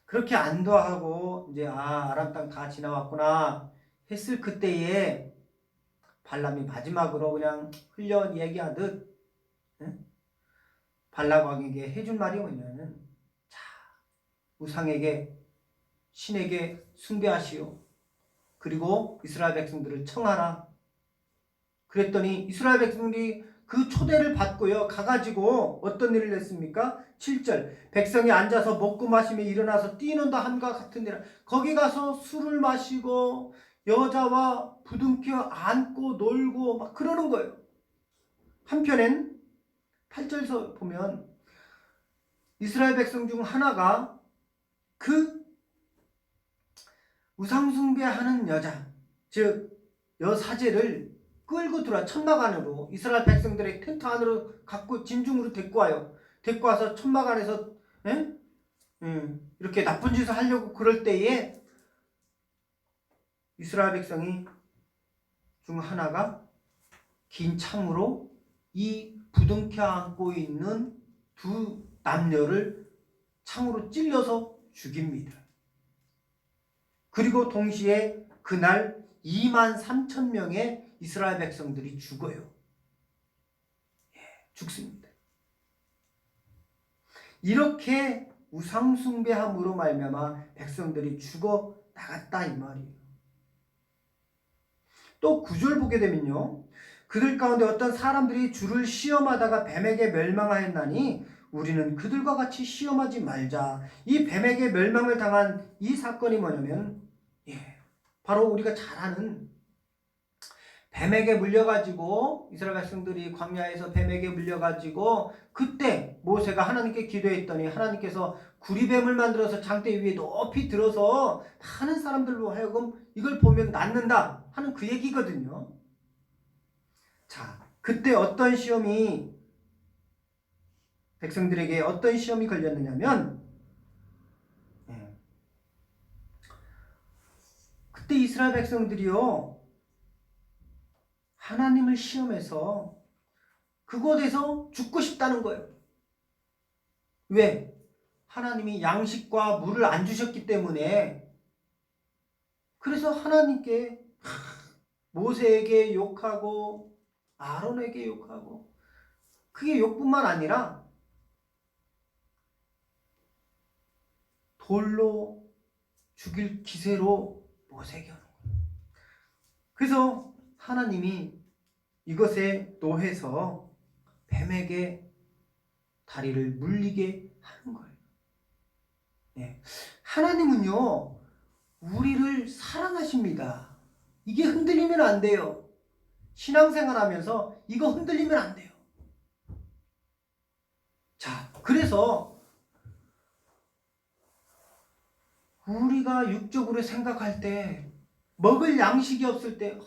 그렇게 안도하고 이제 아람 땅 다 지나왔구나 했을 그때에 발람이 마지막으로 그냥 흘려 얘기하듯 발락 왕에게 해준 말이 뭐냐면, 자, 우상에게 신에게 숭배하시오. 그리고 이스라엘 백성들을 청하라. 그랬더니 이스라엘 백성들이 그 초대를 받고요. 가가지고 어떤 일을 했습니까? 7절 백성이 앉아서 먹고 마시며 일어나서 뛰는다 함과 같은 일. 거기 가서 술을 마시고 여자와 부둥켜 안고 놀고 막 그러는 거예요. 한편엔 8절에서 보면 이스라엘 백성 중 하나가 그 우상숭배하는 여자, 즉 여사제를 끌고 들어와 천막 안으로 이스라엘 백성들의 텐트 안으로 갖고 진중으로 데리고 와요. 데리고 와서 천막 안에서 이렇게 나쁜 짓을 하려고 그럴 때에 이스라엘 백성이 중 하나가 긴 창으로 이 부둥켜 안고 있는 두 남녀를 창으로 찔러서 죽입니다. 그리고 동시에 그날 23,000명의 이스라엘 백성들이 죽어요. 죽습니다. 이렇게 우상숭배함으로 말미암아 백성들이 죽어 나갔다 이 말이에요. 또 9절 보게 되면요. 그들 가운데 어떤 사람들이 주를 시험하다가 뱀에게 멸망하였나니 우리는 그들과 같이 시험하지 말자. 이 뱀에게 멸망을 당한 이 사건이 뭐냐면 바로 우리가 잘 아는 뱀에게 물려가지고 이스라엘 백성들이 광야에서 뱀에게 물려가지고 그때 모세가 하나님께 기도했더니 하나님께서 구리뱀을 만들어서 장대 위에 높이 들어서 많은 사람들로 하여금 이걸 보면 낫는다 하는 그 얘기거든요. 자, 그때 어떤 시험이 백성들에게 어떤 시험이 걸렸느냐면 그때 이스라엘 백성들이요 하나님을 시험해서 그곳에서 죽고 싶다는 거예요. 왜? 하나님이 양식과 물을 안 주셨기 때문에. 그래서 하나님께 모세에게 욕하고 아론에게 욕하고 그게 욕뿐만 아니라 돌로 죽일 기세로 모세에게 하는 거예요. 그래서 하나님이 이것에 노해서 뱀에게 다리를 물리게 하는 거예요. 하나님은요 우리를 사랑하십니다. 이게 흔들리면 안 돼요. 신앙생활 하면서 이거 흔들리면 안 돼요. 자, 그래서 우리가 육적으로 생각할 때 먹을 양식이 없을 때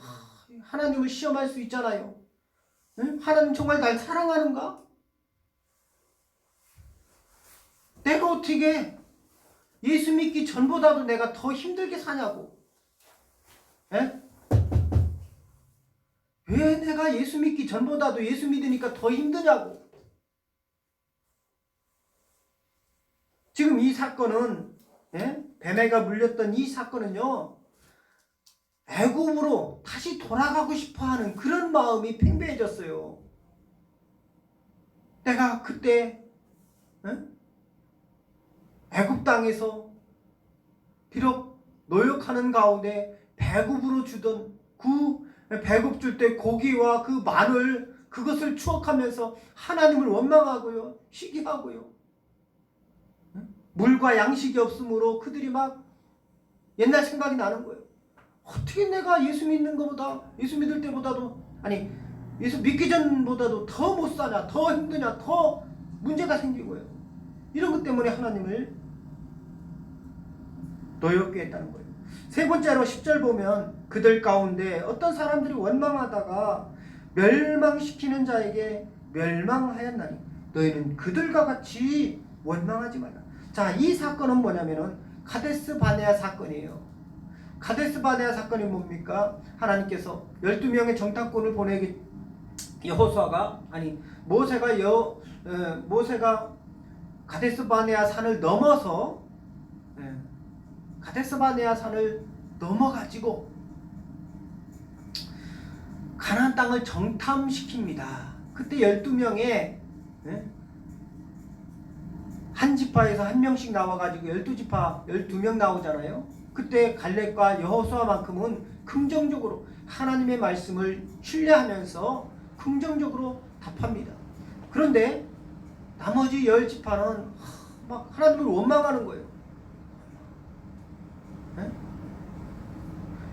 하나님을 시험할 수 있잖아요. 응? 하나님 정말 날 사랑하는가? 내가 어떻게 예수 믿기 전보다도 내가 더 힘들게 사냐고. 에? 왜 내가 예수 믿기 전보다도 예수 믿으니까 더 힘드냐고. 지금 이 사건은 뱀에가 물렸던 이 사건은요 애굽으로 다시 돌아가고 싶어하는 그런 마음이 팽배해졌어요. 내가 그때 애굽 땅에서 비록 노역하는 가운데 배급으로 주던 그 배급 줄 때 고기와 그 마늘 그것을 추억하면서 하나님을 원망하고요 시기하고요 물과 양식이 없으므로 그들이 막 옛날 생각이 나는 거예요. 어떻게 내가 예수 믿는 것보다 예수 믿을 때보다도 아니 예수 믿기 전보다도 더 못 사냐 더 힘드냐 더 문제가 생기고요. 이런 것 때문에 하나님을 노엽게 했다는 거예요. 세 번째로 10절 보면 그들 가운데 어떤 사람들이 원망하다가 멸망시키는 자에게 멸망하였나니 너희는 그들과 같이 원망하지 말라. 자, 이 사건은 뭐냐면은 가데스 바네아 사건이에요. 가데스 바네아 사건이 뭡니까? 하나님께서 12명의 정탐꾼을 보내기 모세가 가데스 바네아 산을 넘어서 가데스 바네아 산을 넘어가지고 가나안 땅을 정탐시킵니다. 그때 12명의 한 지파에서 한 명씩 나와가지고 12지파 12명 나오잖아요. 그때 갈렙과 여호수아만큼은 긍정적으로 하나님의 말씀을 신뢰하면서 긍정적으로 답합니다. 그런데 나머지 10지파는 막 하나님을 원망하는 거예요. 네?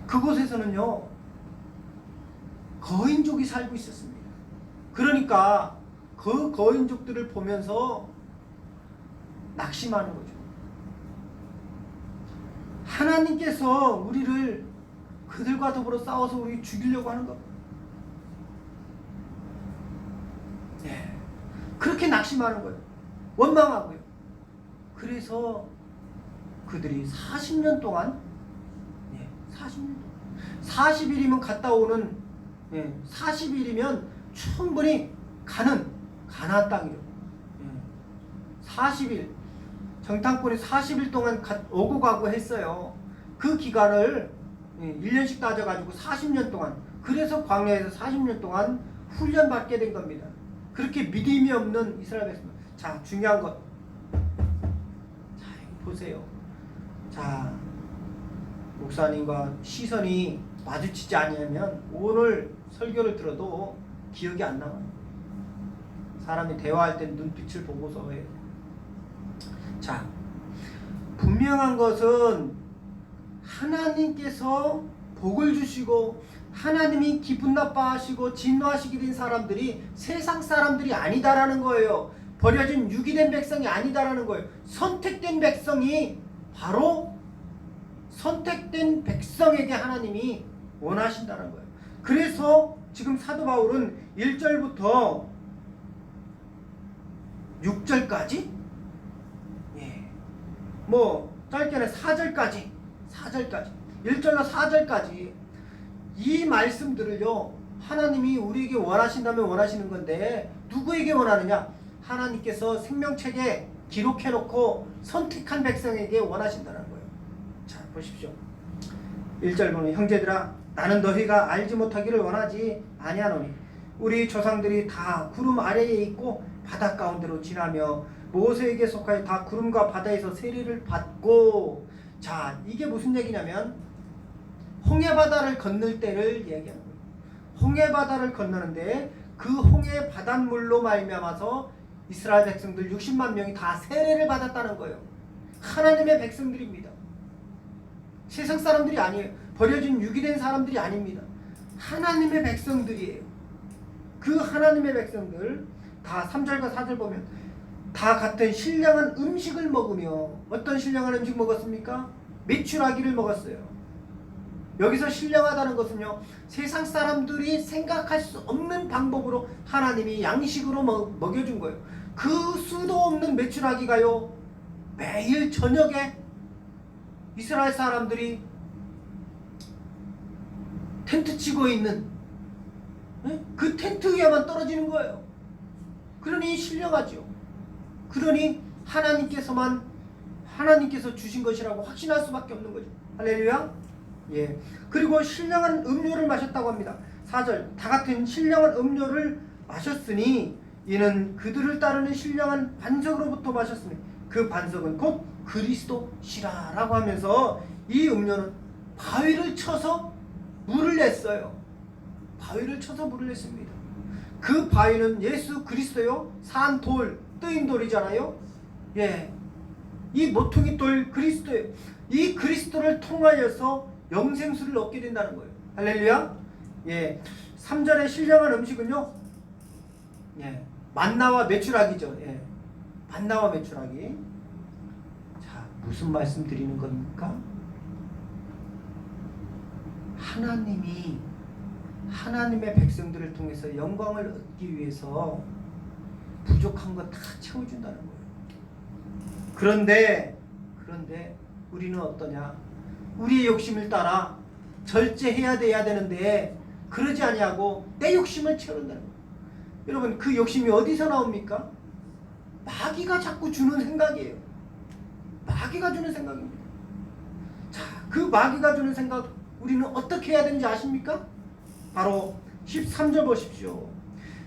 그곳에서는요 거인족이 살고 있었습니다. 그러니까 그 거인족들을 보면서 낙심하는 거죠. 하나님께서 우리를 그들과 더불어 싸워서 우리 죽이려고 하는 것. 네. 그렇게 낙심하는 거예요. 원망하고요. 그래서 그들이 40년 동안 40년 동안 40일이면 갔다 오는 40일이면 충분히 가는 가나안 땅이죠. 40일 정탐꾼이 40일 동안 오고 가고 했어요. 그 기간을 1년씩 따져가지고 40년 동안 그래서 광야에서 40년 동안 훈련받게 된 겁니다. 그렇게 믿음이 없는 이스라엘 백성. 자 중요한 것. 자 보세요. 자 목사님과 시선이 마주치지 아니하면 오늘 설교를 들어도 기억이 안 나와요. 사람이 대화할 때 눈빛을 보고서 해요. 자, 분명한 것은 하나님께서 복을 주시고 하나님이 기분 나빠하시고 진노하시게 된 사람들이 세상 사람들이 아니다라는 거예요. 버려진 유기된 백성이 아니다라는 거예요. 선택된 백성이 바로 선택된 백성에게 하나님이 원하신다는 거예요. 그래서 지금 사도 바울은 1절부터 6절까지 뭐 짧게는 4절까지 1절로 4절까지 이 말씀들을요 하나님이 우리에게 원하신다면 원하시는 건데 누구에게 원하느냐? 하나님께서 생명책에 기록해놓고 선택한 백성에게 원하신다는 거예요. 자 보십시오. 1절 보면 형제들아 나는 너희가 알지 못하기를 원하지 아니하노니 우리 조상들이 다 구름 아래에 있고 바다 가운데로 지나며 모세에게 속하여 다 구름과 바다에서 세례를 받고. 자 이게 무슨 얘기냐면 홍해바다를 건널 때를 얘기하는 거예요. 홍해바다를 건너는데 그 홍해 바닷물로 말미암아서 이스라엘 백성들 60만 명이 다 세례를 받았다는 거예요. 하나님의 백성들입니다. 세상 사람들이 아니에요. 버려진 유기된 사람들이 아닙니다. 하나님의 백성들이에요. 그 하나님의 백성들 다 3절과 4절 보면 다 같은 신령한 음식을 먹으며 어떤 신령한 음식 먹었습니까? 메추라기를 먹었어요. 여기서 신령하다는 것은요 세상 사람들이 생각할 수 없는 방법으로 하나님이 양식으로 먹여준 거예요. 그 수도 없는 메추라기가요 매일 저녁에 이스라엘 사람들이 텐트 치고 있는 그 텐트 위에만 떨어지는 거예요. 그러니 신령하죠. 그러니 하나님께서 주신 것이라고 확신할 수밖에 없는 거죠. 할렐루야. 예. 그리고 신령한 음료를 마셨다고 합니다. 4절 다 같은 신령한 음료를 마셨으니 이는 그들을 따르는 신령한 반석으로부터 마셨으니 그 반석은 곧 그리스도시라라고 하면서 이 음료는 바위를 쳐서 물을 냈어요. 바위를 쳐서 물을 냈습니다. 그 바위는 예수 그리스도요. 산 돌, 뜨인 돌이잖아요. 예. 이 모퉁이 돌 그리스도예요. 이 그리스도를 통하여서 영생수를 얻게 된다는 거예요. 할렐루야. 예. 3절의 신령한 음식은요. 예. 만나와 메추라기죠. 예. 만나와 메추라기. 자, 무슨 말씀 드리는 겁니까? 하나님의 백성들을 통해서 영광을 얻기 위해서 부족한 거 다 채워준다는 거예요. 그런데 우리는 어떠냐? 우리의 욕심을 따라 절제해야 돼야 되는데 그러지 아니하고 내 욕심을 채운다는 거예요. 여러분 그 욕심이 어디서 나옵니까? 마귀가 자꾸 주는 생각이에요. 마귀가 주는 생각입니다. 자, 그 마귀가 주는 생각 우리는 어떻게 해야 되는지 아십니까? 바로 13절 보십시오.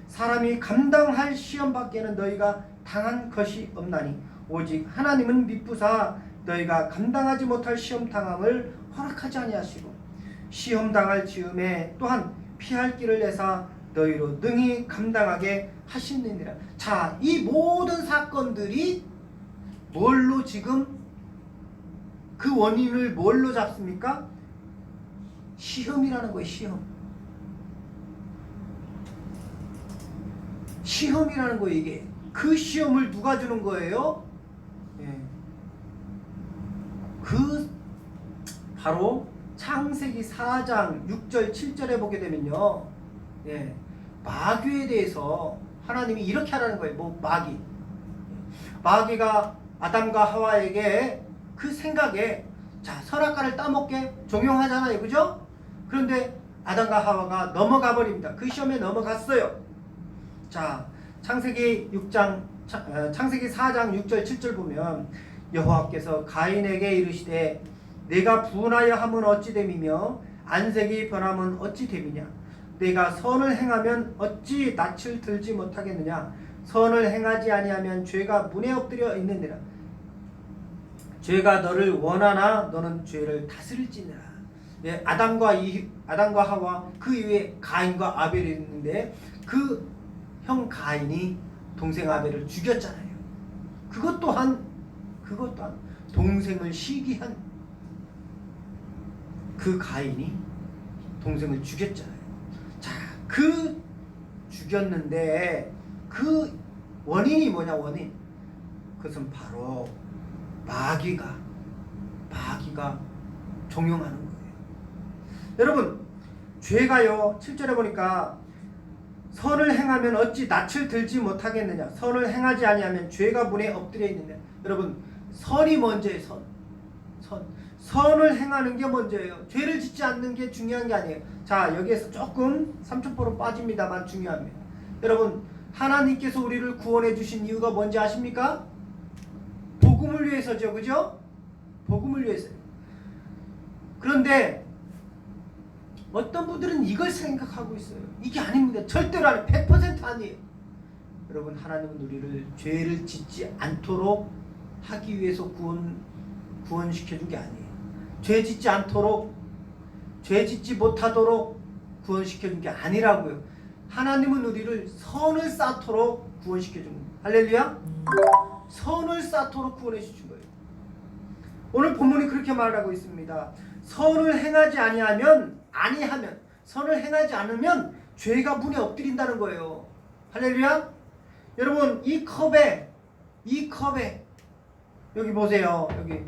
사람이 감당할 시험 밖에는 너희가 당한 것이 없나니 오직 하나님은 미쁘사 너희가 감당하지 못할 시험 당함을 허락하지 아니하시고 시험 당할 즈음에 또한 피할 길을 내사 너희로 능히 감당하게 하시느니라. 자, 이 모든 사건들이 뭘로 지금 그 원인을 뭘로 잡습니까? 시험이라는 거예요. 시험이라는 거예요. 이게 그 시험을 누가 주는 거예요? 예. 그 바로 창세기 4장 6절 7절에 보게 되면요, 예, 마귀에 대해서 하나님이 이렇게 하라는 거예요. 뭐 마귀가 아담과 하와에게 그 생각에 자, 선악과를 따먹게 종용하잖아요. 그죠? 그런데 아담과 하와가 넘어가 버립니다. 그 시험에 넘어갔어요. 자, 창세기 4장 6절 7절 보면 여호와께서 가인에게 이르시되 내가 분하여 함은 어찌 됨이며 안색이 변함은 어찌 됨이냐 내가 선을 행하면 어찌 낯을 들지 못하겠느냐 선을 행하지 아니하면 죄가 문에 엎드려 있느니라 죄가 너를 원하나 너는 죄를 다스릴지니라. 예, 아담과 하와 그 이후에 가인과 아벨이 있는데 그 형 가인이 동생 아벨을 죽였잖아요. 그것 또한 동생을 시기한 그 가인이 동생을 죽였잖아요. 자, 그 죽였는데 그 원인이 뭐냐? 원인. 그것은 바로 마귀가 종용하는 거예요. 여러분, 죄가요 7절에 보니까 선을 행하면 어찌 낯을 들지 못하겠느냐 선을 행하지 아니하면 죄가 문에 엎드려 있느냐. 여러분, 선이 먼저예요. 선을 행하는 게 먼저예요. 죄를 짓지 않는 게 중요한 게 아니에요. 자, 여기에서 조금 3초포로 빠집니다만 중요합니다. 여러분, 하나님께서 우리를 구원해 주신 이유가 뭔지 아십니까? 복음을 위해서죠. 그죠? 복음을 위해서요. 그런데 어떤 분들은 이걸 생각하고 있어요. 이게 아닙니다. 절대로 아니에요. 100% 아니에요. 여러분, 하나님은 우리를 죄를 짓지 않도록 하기 위해서 구원시켜준 게 아니에요. 죄 짓지 못하도록 구원시켜준 게 아니라고요. 하나님은 우리를 선을 쌓도록 구원시켜준 거예요. 할렐루야? 선을 쌓도록 구원해 주신 거예요. 오늘 본문이 그렇게 말하고 있습니다. 선을 행하지 선을 행하지 않으면 죄가 문에 엎드린다는 거예요. 할렐루야? 여러분, 이 컵에 여기 보세요. 여기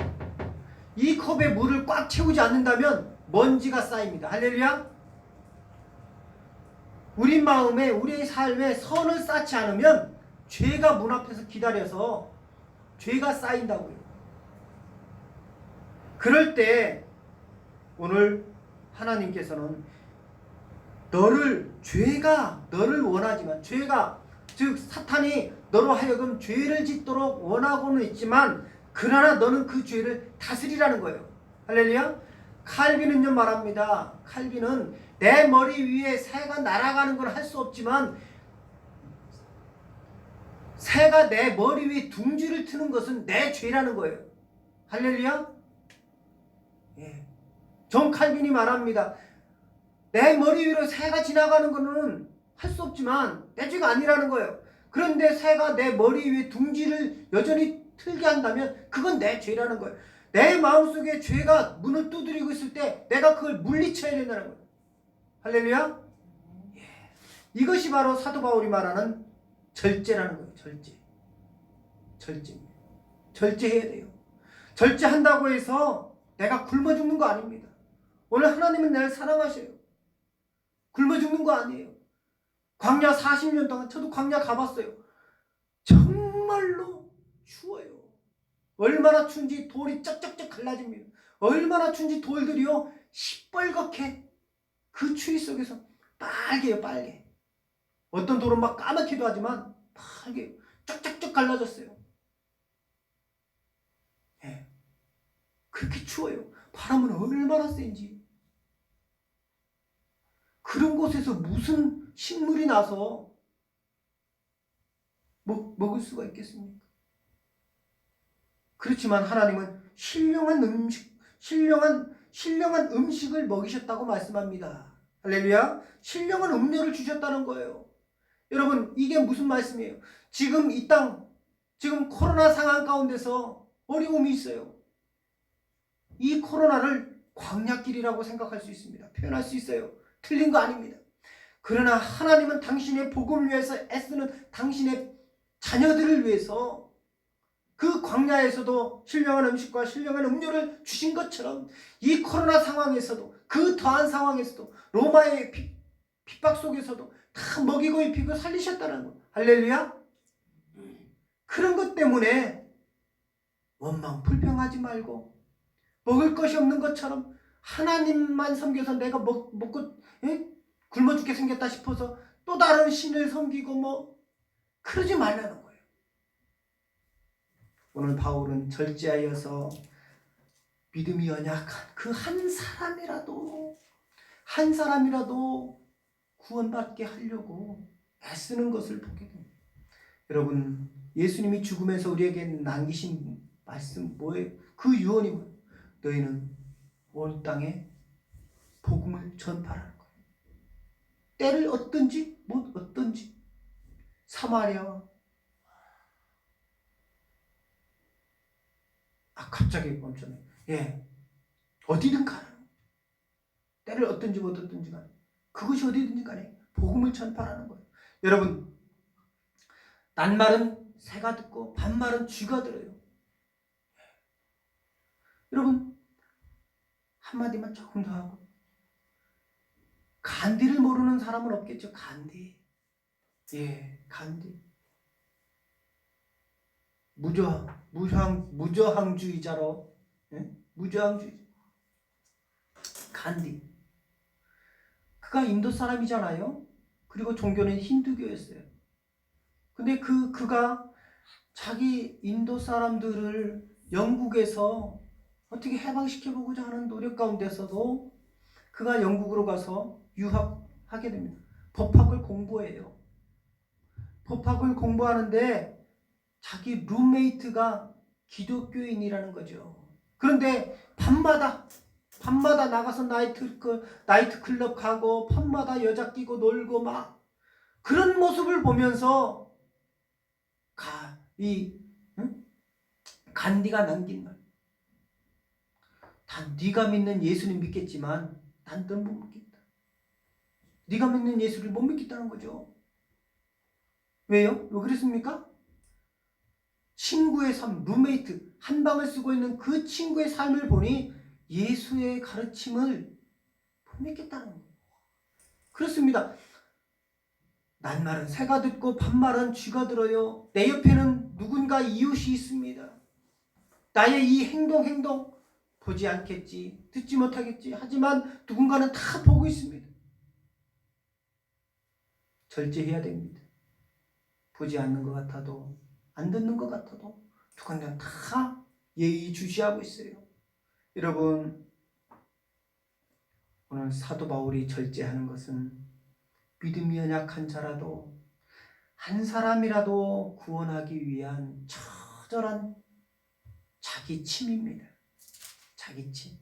이 컵에 물을 꽉 채우지 않는다면 먼지가 쌓입니다. 할렐루야? 우리 마음에 우리의 삶에 선을 쌓지 않으면 죄가 문 앞에서 기다려서 죄가 쌓인다고요. 그럴 때 오늘 하나님께서는 죄가 너를 원하지만 즉 사탄이 너로 하여금 죄를 짓도록 원하고는 있지만 그러나 너는 그 죄를 다스리라는 거예요. 할렐루야? 칼빈은요 말합니다. 칼빈은 내 머리 위에 새가 날아가는 건 할 수 없지만 새가 내 머리 위에 둥지를 트는 것은 내 죄라는 거예요. 할렐루야? 예. 존 칼빈이 말합니다. 내 머리 위로 새가 지나가는 거는 할 수 없지만 내 죄가 아니라는 거예요. 그런데 새가 내 머리 위에 둥지를 여전히 틀게 한다면 그건 내 죄라는 거예요. 내 마음속에 죄가 문을 두드리고 있을 때 내가 그걸 물리쳐야 된다는 거예요. 할렐루야? 예. 이것이 바로 사도 바울이 말하는 절제라는 거예요. 절제해야 돼요. 절제한다고 해서 내가 굶어 죽는 거 아닙니다. 오늘 하나님은 나를 사랑하셔요. 굶어 죽는 거 아니에요. 광야 40년 동안 저도 광야 가봤어요. 정말로 추워요. 얼마나 추운지 돌이 쩍쩍쩍 갈라집니다. 얼마나 추운지 돌들이요 시뻘겋게 그 추위 속에서 빨개요. 빨개. 어떤 돌은 막 까맣기도 하지만 빨개요. 쩍쩍쩍 갈라졌어요. 네. 그렇게 추워요. 바람은 얼마나 센지. 그런 곳에서 무슨 식물이 나서 먹을 수가 있겠습니까? 그렇지만 하나님은 신령한 음식을 먹이셨다고 말씀합니다. 할렐루야. 신령한 음료를 주셨다는 거예요. 여러분, 이게 무슨 말씀이에요? 지금 이 땅, 지금 코로나 상황 가운데서 어려움이 있어요. 이 코로나를 광야길이라고 생각할 수 있습니다. 표현할 수 있어요. 틀린 거 아닙니다. 그러나 하나님은 당신의 복음을 위해서 애쓰는 당신의 자녀들을 위해서 그 광야에서도 신령한 음식과 신령한 음료를 주신 것처럼 이 코로나 상황에서도, 그 더한 상황에서도, 로마의 핍박 속에서도 다 먹이고 입히고 살리셨다는 거. 할렐루야. 그런 것 때문에 원망 불평하지 말고 먹을 것이 없는 것처럼 하나님만 섬겨서 내가 먹고 굶어 죽게 생겼다 싶어서 또 다른 신을 섬기고 그러지 말라는 거예요. 오늘 바울은 절제하여서 믿음이 연약한 그 한 사람이라도 구원받게 하려고 애쓰는 것을 보게 됩니다. 여러분, 예수님이 죽음에서 우리에게 남기신 말씀 뭐예요? 그 유언이 뭐예요? 너희는 온 땅에 복음을 전파하라는 거예요. 때를 얻든지 못 얻든지. 사마리아와 갑자기 멈췄네. 어디든 가라. 때를 얻든지 못 얻든지 간에 그것이 어디든지 간에 복음을 전파하는 거예요. 여러분, 낱말은 새가 듣고 반말은 쥐가 들어요. 여러분, 한마디만 조금 더 하고, 간디를 모르는 사람은 없겠죠. 간디. 간디. 무저항주의자로, 무저항주의자. 간디. 그가 인도 사람이잖아요. 그리고 종교는 힌두교였어요. 근데 그가 자기 인도 사람들을 영국에서 어떻게 해방시켜보고자 하는 노력 가운데서도 그가 영국으로 가서 유학하게 됩니다. 법학을 공부해요. 법학을 공부하는데 자기 룸메이트가 기독교인이라는 거죠. 그런데 밤마다 나가서 나이트클럽 가고 밤마다 여자 끼고 놀고 그런 모습을 보면서 간디가 남긴 말. 네가 믿는 예수는 믿겠지만 난 넌 못 믿겠다. 네가 믿는 예수를 못 믿겠다는 거죠. 왜요? 왜 그랬습니까? 친구의 삶, 룸메이트, 한 방을 쓰고 있는 그 친구의 삶을 보니 예수의 가르침을 못 믿겠다는 거예요. 그렇습니다. 낱말은 새가 듣고 반말은 쥐가 들어요. 내 옆에는 누군가 이웃이 있습니다. 나의 이 행동 보지 않겠지, 듣지 못하겠지. 하지만 누군가는 다 보고 있습니다. 절제해야 됩니다. 보지 않는 것 같아도, 안 듣는 것 같아도 누군가는 다 예의주시하고 있어요. 여러분, 오늘 사도 바울이 절제하는 것은 믿음이 연약한 자라도 한 사람이라도 구원하기 위한 처절한 자기 침입니다. 자기 침.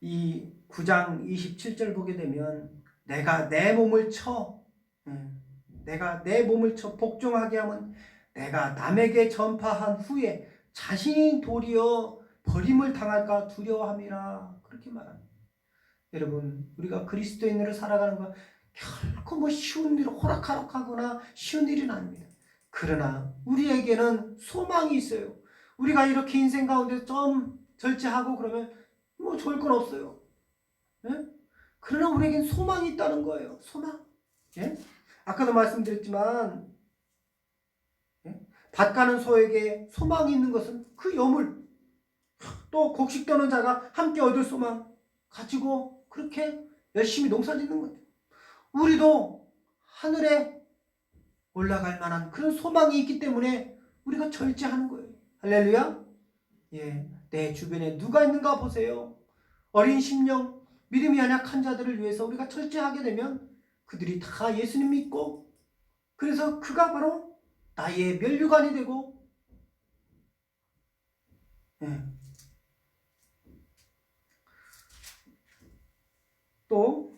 이 9장 27절 보게 되면 내가 내 몸을 쳐 복종하게 하면 내가 남에게 전파한 후에 자신이 도리어 버림을 당할까 두려워함이라, 그렇게 말합니다. 여러분, 우리가 그리스도인으로 살아가는 건 결코 쉬운 일, 호락호락하거나 쉬운 일은 아닙니다. 그러나 우리에게는 소망이 있어요. 우리가 이렇게 인생 가운데 좀 절제하고 그러면 좋을 건 없어요. 그러나 우리에겐 소망이 있다는 거예요. 소망. 아까도 말씀드렸지만 밭 가는 소에게 소망이 있는 것은 그 여물, 또 곡식 떠는 자가 함께 얻을 소망 가지고 그렇게 열심히 농사 짓는 거죠. 우리도 하늘에 올라갈 만한 그런 소망이 있기 때문에 우리가 절제하는 거예요. 할렐루야. 내 주변에 누가 있는가 보세요. 어린 심령, 믿음이 연약한 자들을 위해서 우리가 절제하게 되면 그들이 다 예수님 믿고, 그래서 그가 바로 나의 면류관이 되고, 예. 또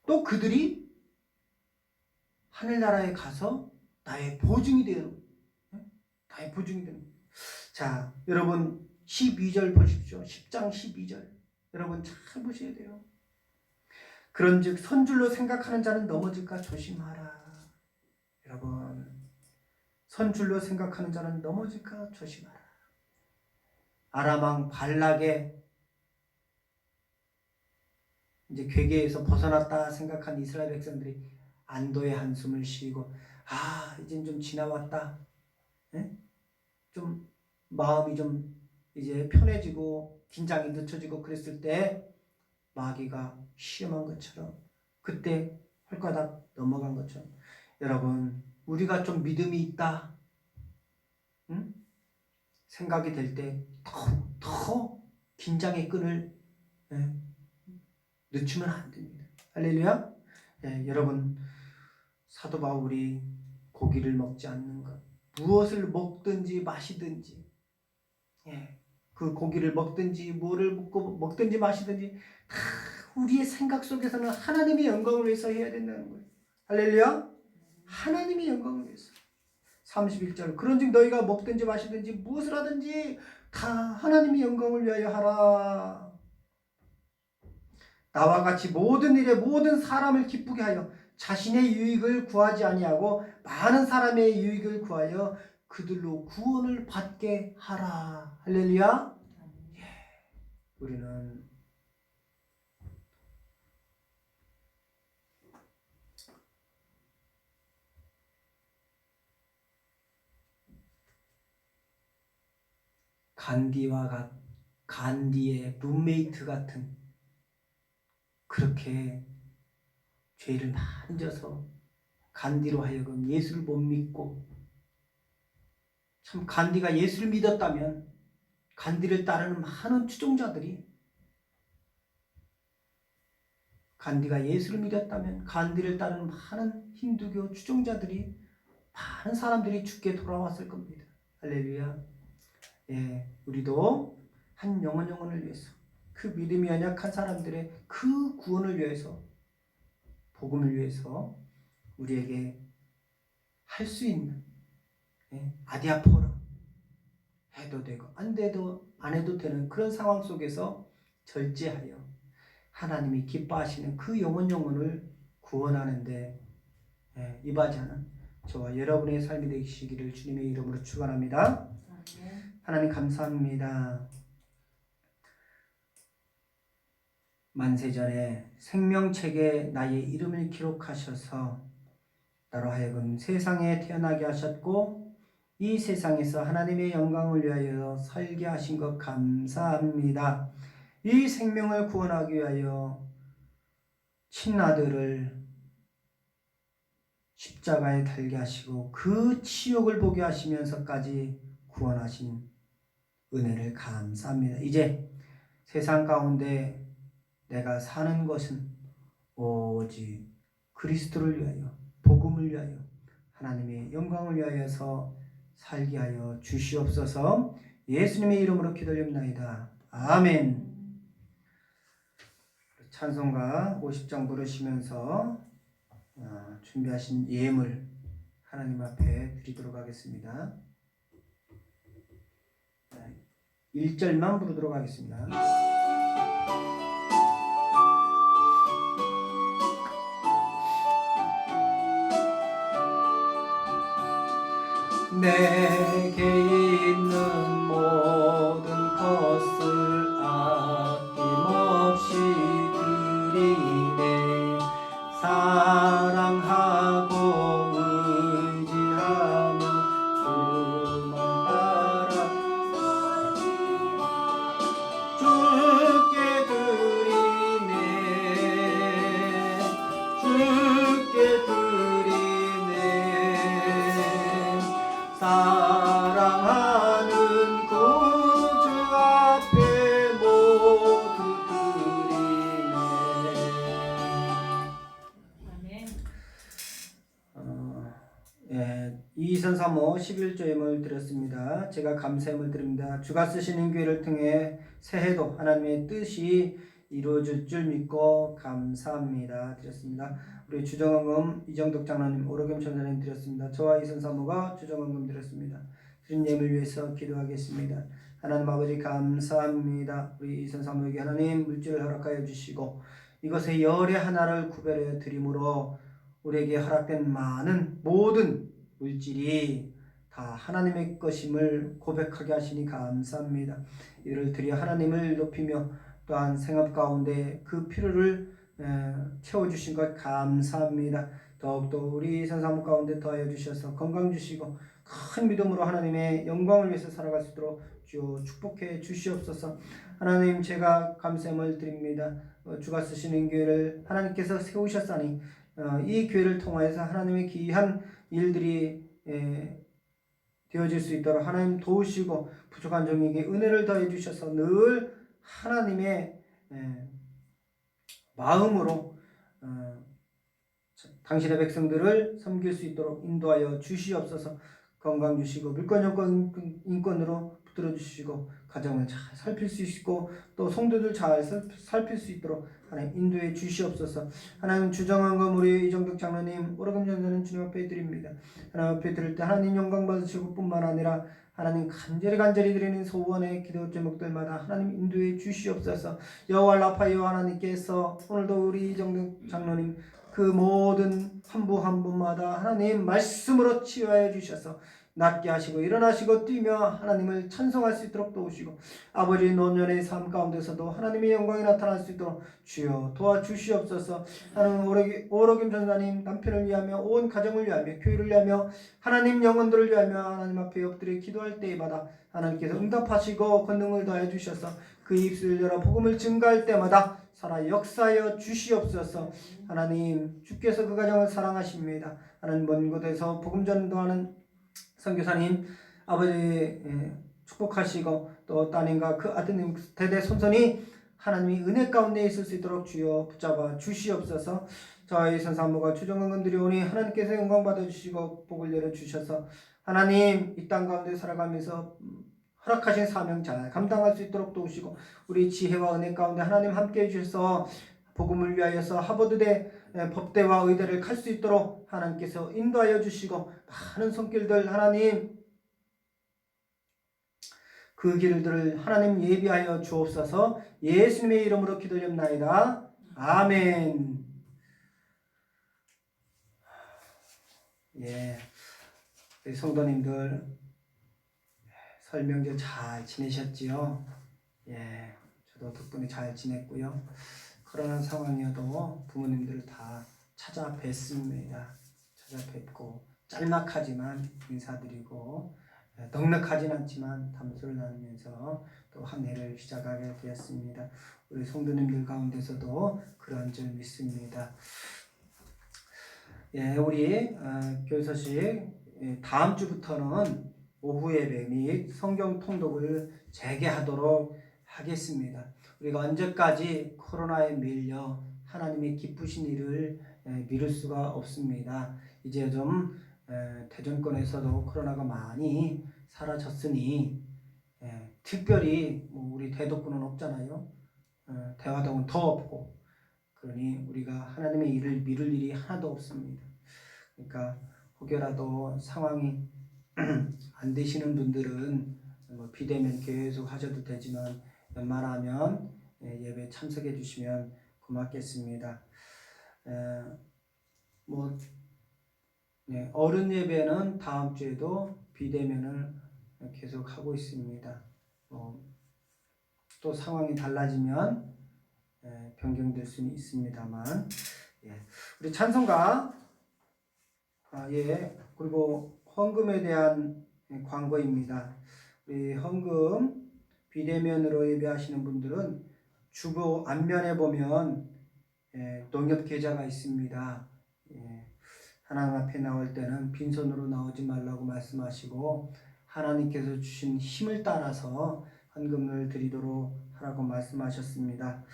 또 그들이 하늘나라에 가서 나의 보증이 되는, 나의 보증이 되는. 자, 여러분 12절 보십시오. 10장 12절. 여러분 잘 보셔야 돼요. 그런즉 선줄로 생각하는 자는 넘어질까 조심하라. 여러분, 선줄로 생각하는 자는 넘어질까 조심하라. 아람 왕 발락의 이제 괴계에서 벗어났다 생각한 이스라엘 백성들이 안도의 한숨을 쉬고, 이젠 좀 지나왔다. 네? 좀 마음이 좀 이제 편해지고 긴장이 늦춰지고 그랬을 때 마귀가 시험한 것처럼, 그때 헐가닥 넘어간 것처럼, 여러분 우리가 좀 믿음이 있다, 응? 생각이 될 때 더 긴장의 끈을 늦추면 안 됩니다. 할렐루야. 여러분, 사도 바울이 고기를 먹지 않는 것, 무엇을 먹든지 마시든지, 그 고기를 먹든지 뭐를 먹든지 마시든지 다 우리의 생각 속에서는 하나님의 영광을 위해서 해야 된다는 거예요. 할렐루야. 하나님의 영광을 위해서. 31절, 그런즉 너희가 먹든지 마시든지 무엇을 하든지 다 하나님의 영광을 위하여 하라. 나와 같이 모든 일에 모든 사람을 기쁘게 하여 자신의 유익을 구하지 아니하고 많은 사람의 유익을 구하여 그들로 구원을 받게 하라. 할렐루야. 우리는 간디의 룸메이트 같은, 그렇게 죄를 많이 져서 간디로 하여금 예수를 못 믿고, 참 간디가 예수를 믿었다면 간디를 따르는 많은 추종자들이, 간디가 예수를 믿었다면 간디를 따르는 많은 힌두교 추종자들이, 많은 사람들이 죽게 돌아왔을 겁니다. 할렐루야. 우리도 한 영혼을 위해서, 그 믿음이 연약한 사람들의 그 구원을 위해서, 복음을 위해서 우리에게 할 수 있는, 아디아포로 해도 되고 안 해도 되는 그런 상황 속에서 절제하여 하나님이 기뻐하시는 그 영혼을 구원하는데 임하자는 저와 여러분의 삶이 되시기를 주님의 이름으로 축원합니다. 하나님 감사합니다. 만세전에 생명책에 나의 이름을 기록하셔서 나로 하여금 세상에 태어나게 하셨고, 이 세상에서 하나님의 영광을 위하여 살게 하신 것 감사합니다. 이 생명을 구원하기 위하여 친아들을 십자가에 달게 하시고 그 치욕을 보게 하시면서까지 구원하신 은혜를 감사합니다. 이제 세상 가운데 내가 사는 것은 오직 그리스도를 위하여, 복음을 위하여, 하나님의 영광을 위하여서 살게 하여 주시옵소서. 예수님의 이름으로 기도드립니다. 아멘. 찬송가 50장 부르시면서 준비하신 예물 하나님 앞에 드리도록 하겠습니다. 1절만 부르도록 하겠습니다. 내게 있는 모든 것을 아낌없이 드리네. 사랑하고 의지하며 주만 따라 주께 드리네. 주께 드리네. 사랑하고 이선사모 11조 예물 드렸습니다. 제가 감사함을 드립니다. 주가 쓰시는 교회를 통해 새해도 하나님의 뜻이 이루어질 줄 믿고 감사합니다. 드렸습니다. 우리 주정원금 이정덕 장로님, 오로겸 전사님 드렸습니다. 저와 이선사모가 주정원금 드렸습니다. 드린 예물 위해서 기도하겠습니다. 하나님 아버지 감사합니다. 우리 이선사모에게 하나님 물질을 허락하여 주시고 이것의 열의 하나를 구별해 드림으로 우리에게 허락된 많은 모든 물질이 다 하나님의 것임을 고백하게 하시니 감사합니다. 이를 드려 하나님을 높이며 또한 생업 가운데 그 필요를 채워주신 것 감사합니다. 더욱더 우리 선사목 가운데 더하여 주셔서 건강 주시고 큰 믿음으로 하나님의 영광을 위해서 살아갈 수 있도록 주여 축복해 주시옵소서. 하나님 제가 감사함을 드립니다. 주가 쓰시는 교회를 하나님께서 세우셨사니 이 교회를 통하여서 하나님의 귀한 일들이 되어질 수 있도록 하나님 도우시고 부족한 종에게 은혜를 더해 주셔서 늘 하나님의 마음으로 당신의 백성들을 섬길 수 있도록 인도하여 주시옵소서. 건강 주시고 물건 여건 인권으로 붙들어 주시고 가정을 잘 살필 수 있고 또 성도들 잘 살필 수 있도록 하나님 인도해 주시옵소서. 하나님 주정한금 우리 이정덕 장로님 오로금 전사는 주님 앞에 드립니다. 하나님 앞에 드릴 때 하나님 영광 받으시고 뿐만 아니라 하나님 간절히 드리는 소원의 기도 제목들마다 하나님 인도해 주시옵소서. 여호와 라파 여호와 하나님께서 오늘도 우리 이정덕 장로님 그 모든 한 분 한 분마다 하나님 말씀으로 치유하여 주셔서 낫게 하시고 일어나시고 뛰며 하나님을 찬송할 수 있도록 도우시고 아버지 노년의 삶 가운데서도 하나님의 영광이 나타날 수 있도록 주여 도와주시옵소서. 하나님 오로김 전사님 남편을 위하며 온 가정을 위하며 교회를 위하며 하나님 영혼들을 위하며 하나님 앞에 엎드려 기도할 때마다 하나님께서 응답하시고 권능을 더해 주셔서 그 입술을 열어 복음을 증가할 때마다 살아 역사하여 주시옵소서. 하나님 주께서 그 가정을 사랑하십니다. 하나님 먼 곳에서 복음 전도하는 선교사님 아버지 축복하시고 또 따님과 그 아드님 대대 손손이 하나님이 은혜 가운데 있을 수 있도록 주여 붙잡아 주시옵소서. 저희 선사모가 주정은금 드려오니 하나님께서 영광 받아주시고 복을 열어주셔서 하나님 이 땅 가운데 살아가면서 허락하신 사명 잘 감당할 수 있도록 도우시고 우리 지혜와 은혜 가운데 하나님 함께해 주셔서 복음을 위하여서 하버드대 법대와 의대를 갈 수 있도록 하나님께서 인도하여 주시고 많은 손길들 하나님 그 길들을 하나님 예비하여 주옵소서. 예수님의 이름으로 기도드립나이다. 아멘. 예, 우리 성도님들 설명절 잘 지내셨지요? 예, 저도 덕분에 잘 지냈고요. 코로나 상황이어도 부모님들을 다 찾아뵙습니다. 찾아뵙고 짤막하지만 인사드리고 넉넉하진 않지만 담소를 나누면서 또 한 해를 시작하게 되었습니다. 우리 성도님들 가운데서도 그런 줄 믿습니다. 예, 우리 교회 소식 다음 주부터는 오후 예배 및 성경 통독을 재개하도록 하겠습니다. 우리가 언제까지 코로나에 밀려 하나님의 기쁘신 일을 미룰 수가 없습니다. 이제 좀 대전권에서도 코로나가 많이 사라졌으니 특별히 뭐 우리 대덕구는 없잖아요. 대화동은 더 없고 그러니 우리가 하나님의 일을 미룰 일이 하나도 없습니다. 그러니까 혹여라도 상황이 안 되시는 분들은 뭐 비대면 계속 하셔도 되지만 웬만하면 예배 참석해 주시면 고맙겠습니다. 뭐 어른 예배는 다음 주에도 비대면을 계속 하고 있습니다. 또 상황이 달라지면 변경될 수는 있습니다만 우리 찬송가 그리고 헌금에 대한 광고입니다. 우리 헌금 비대면으로 예배하시는 분들은 주보 앞면에 보면 농협 계좌가 있습니다. 하나님 앞에 나올 때는 빈손으로 나오지 말라고 말씀하시고 하나님께서 주신 힘을 따라서 헌금을 드리도록 하라고 말씀하셨습니다.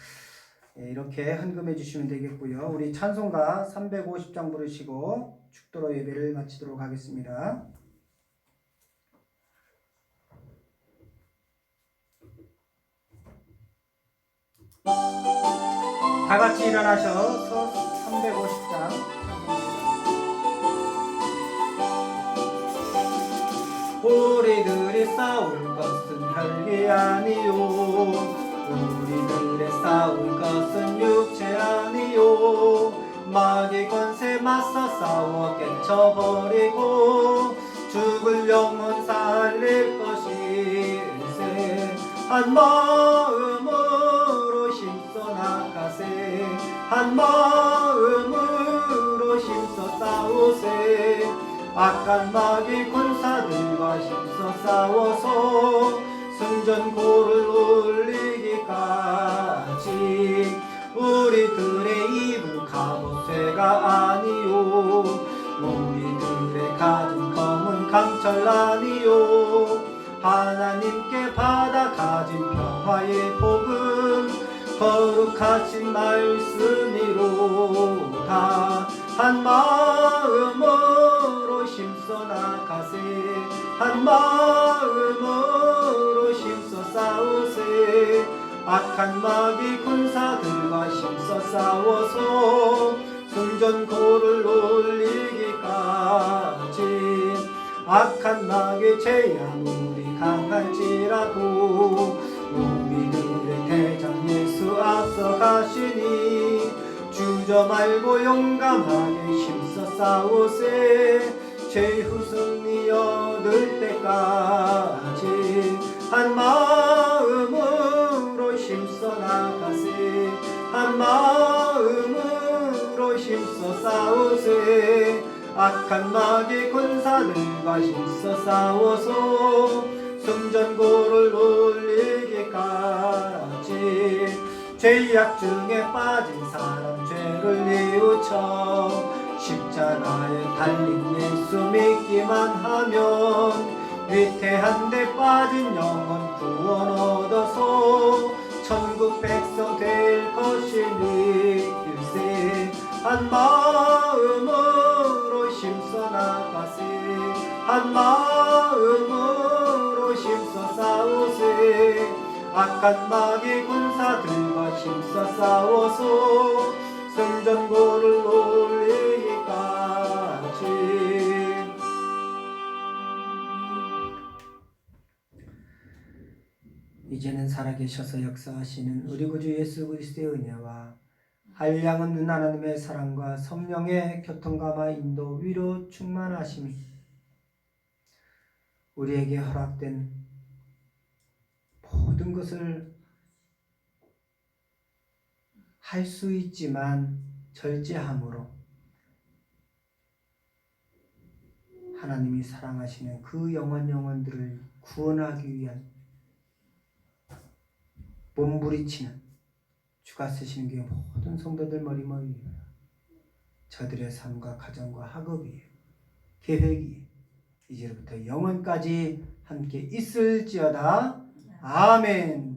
이렇게 헌금해 주시면 되겠고요. 우리 찬송가 350장 부르시고 축도로 예배를 마치도록 하겠습니다. 다 같이 일어나셔서 350장 우리들이 싸울 것은 혈기 아니요 우리들의 싸울 것은 육체 아니요 마귀 권세 맞서 싸워 깨쳐버리고 죽을 영혼 살릴 것일세 한 마음으로 힘써 나가세 한 마음으로 힘써 싸우세 악한 마귀 군사들과 힘써 싸워서 승전고를 올리기까지 우리들의 입은 갑옷쇠가 아니요 우리들의 가진 검은 강철 아니요 하나님께 받아 가진 평화의 복음 거룩하신 말씀이로다 한 마음으로 힘써 나가세 한 마음으로 힘써 싸우세 악한 마귀 군사들과 힘써 싸워서 승전고를 올리기까지 악한 마귀 재앙이 강할지라도 우리들의 대장 예수 앞서 가시니 주저 말고 용감하게 힘써 싸우세 최후 승리 얻을 때까지 한 마음으로 힘써 나가세 한 마음으로 힘써 싸우세 악한 마귀 군사들과 힘써 싸워서 승전고를 올리기까지 죄악 중에 빠진 사람 죄를 뉘우쳐 십자가에 달린 예수 믿기만 하면 위태한 데 빠진 영혼 구원 얻어서 천국 백성 될 것이니 일세 한 마음으로 힘써 나가세 한 마음으로 힘써 싸우세 악한 마귀 군사들과 힘써 싸워서 승전고를 올리기까지 이제는 살아계셔서 역사하시는 우리 구주 예수 그리스도의 은혜와 한량없는 하나님의 사랑과 성령의 교통감화 인도 위로 충만하심이 우리에게 허락된 모든 것을 할 수 있지만 절제함으로 하나님이 사랑하시는 그 영혼들을 구원하기 위한 몸부리치는 주가 쓰시는 게 모든 성도들 머리머리 저들의 삶과 가정과 학업이 계획이 이제부터 영원까지 함께 있을지어다. 아멘.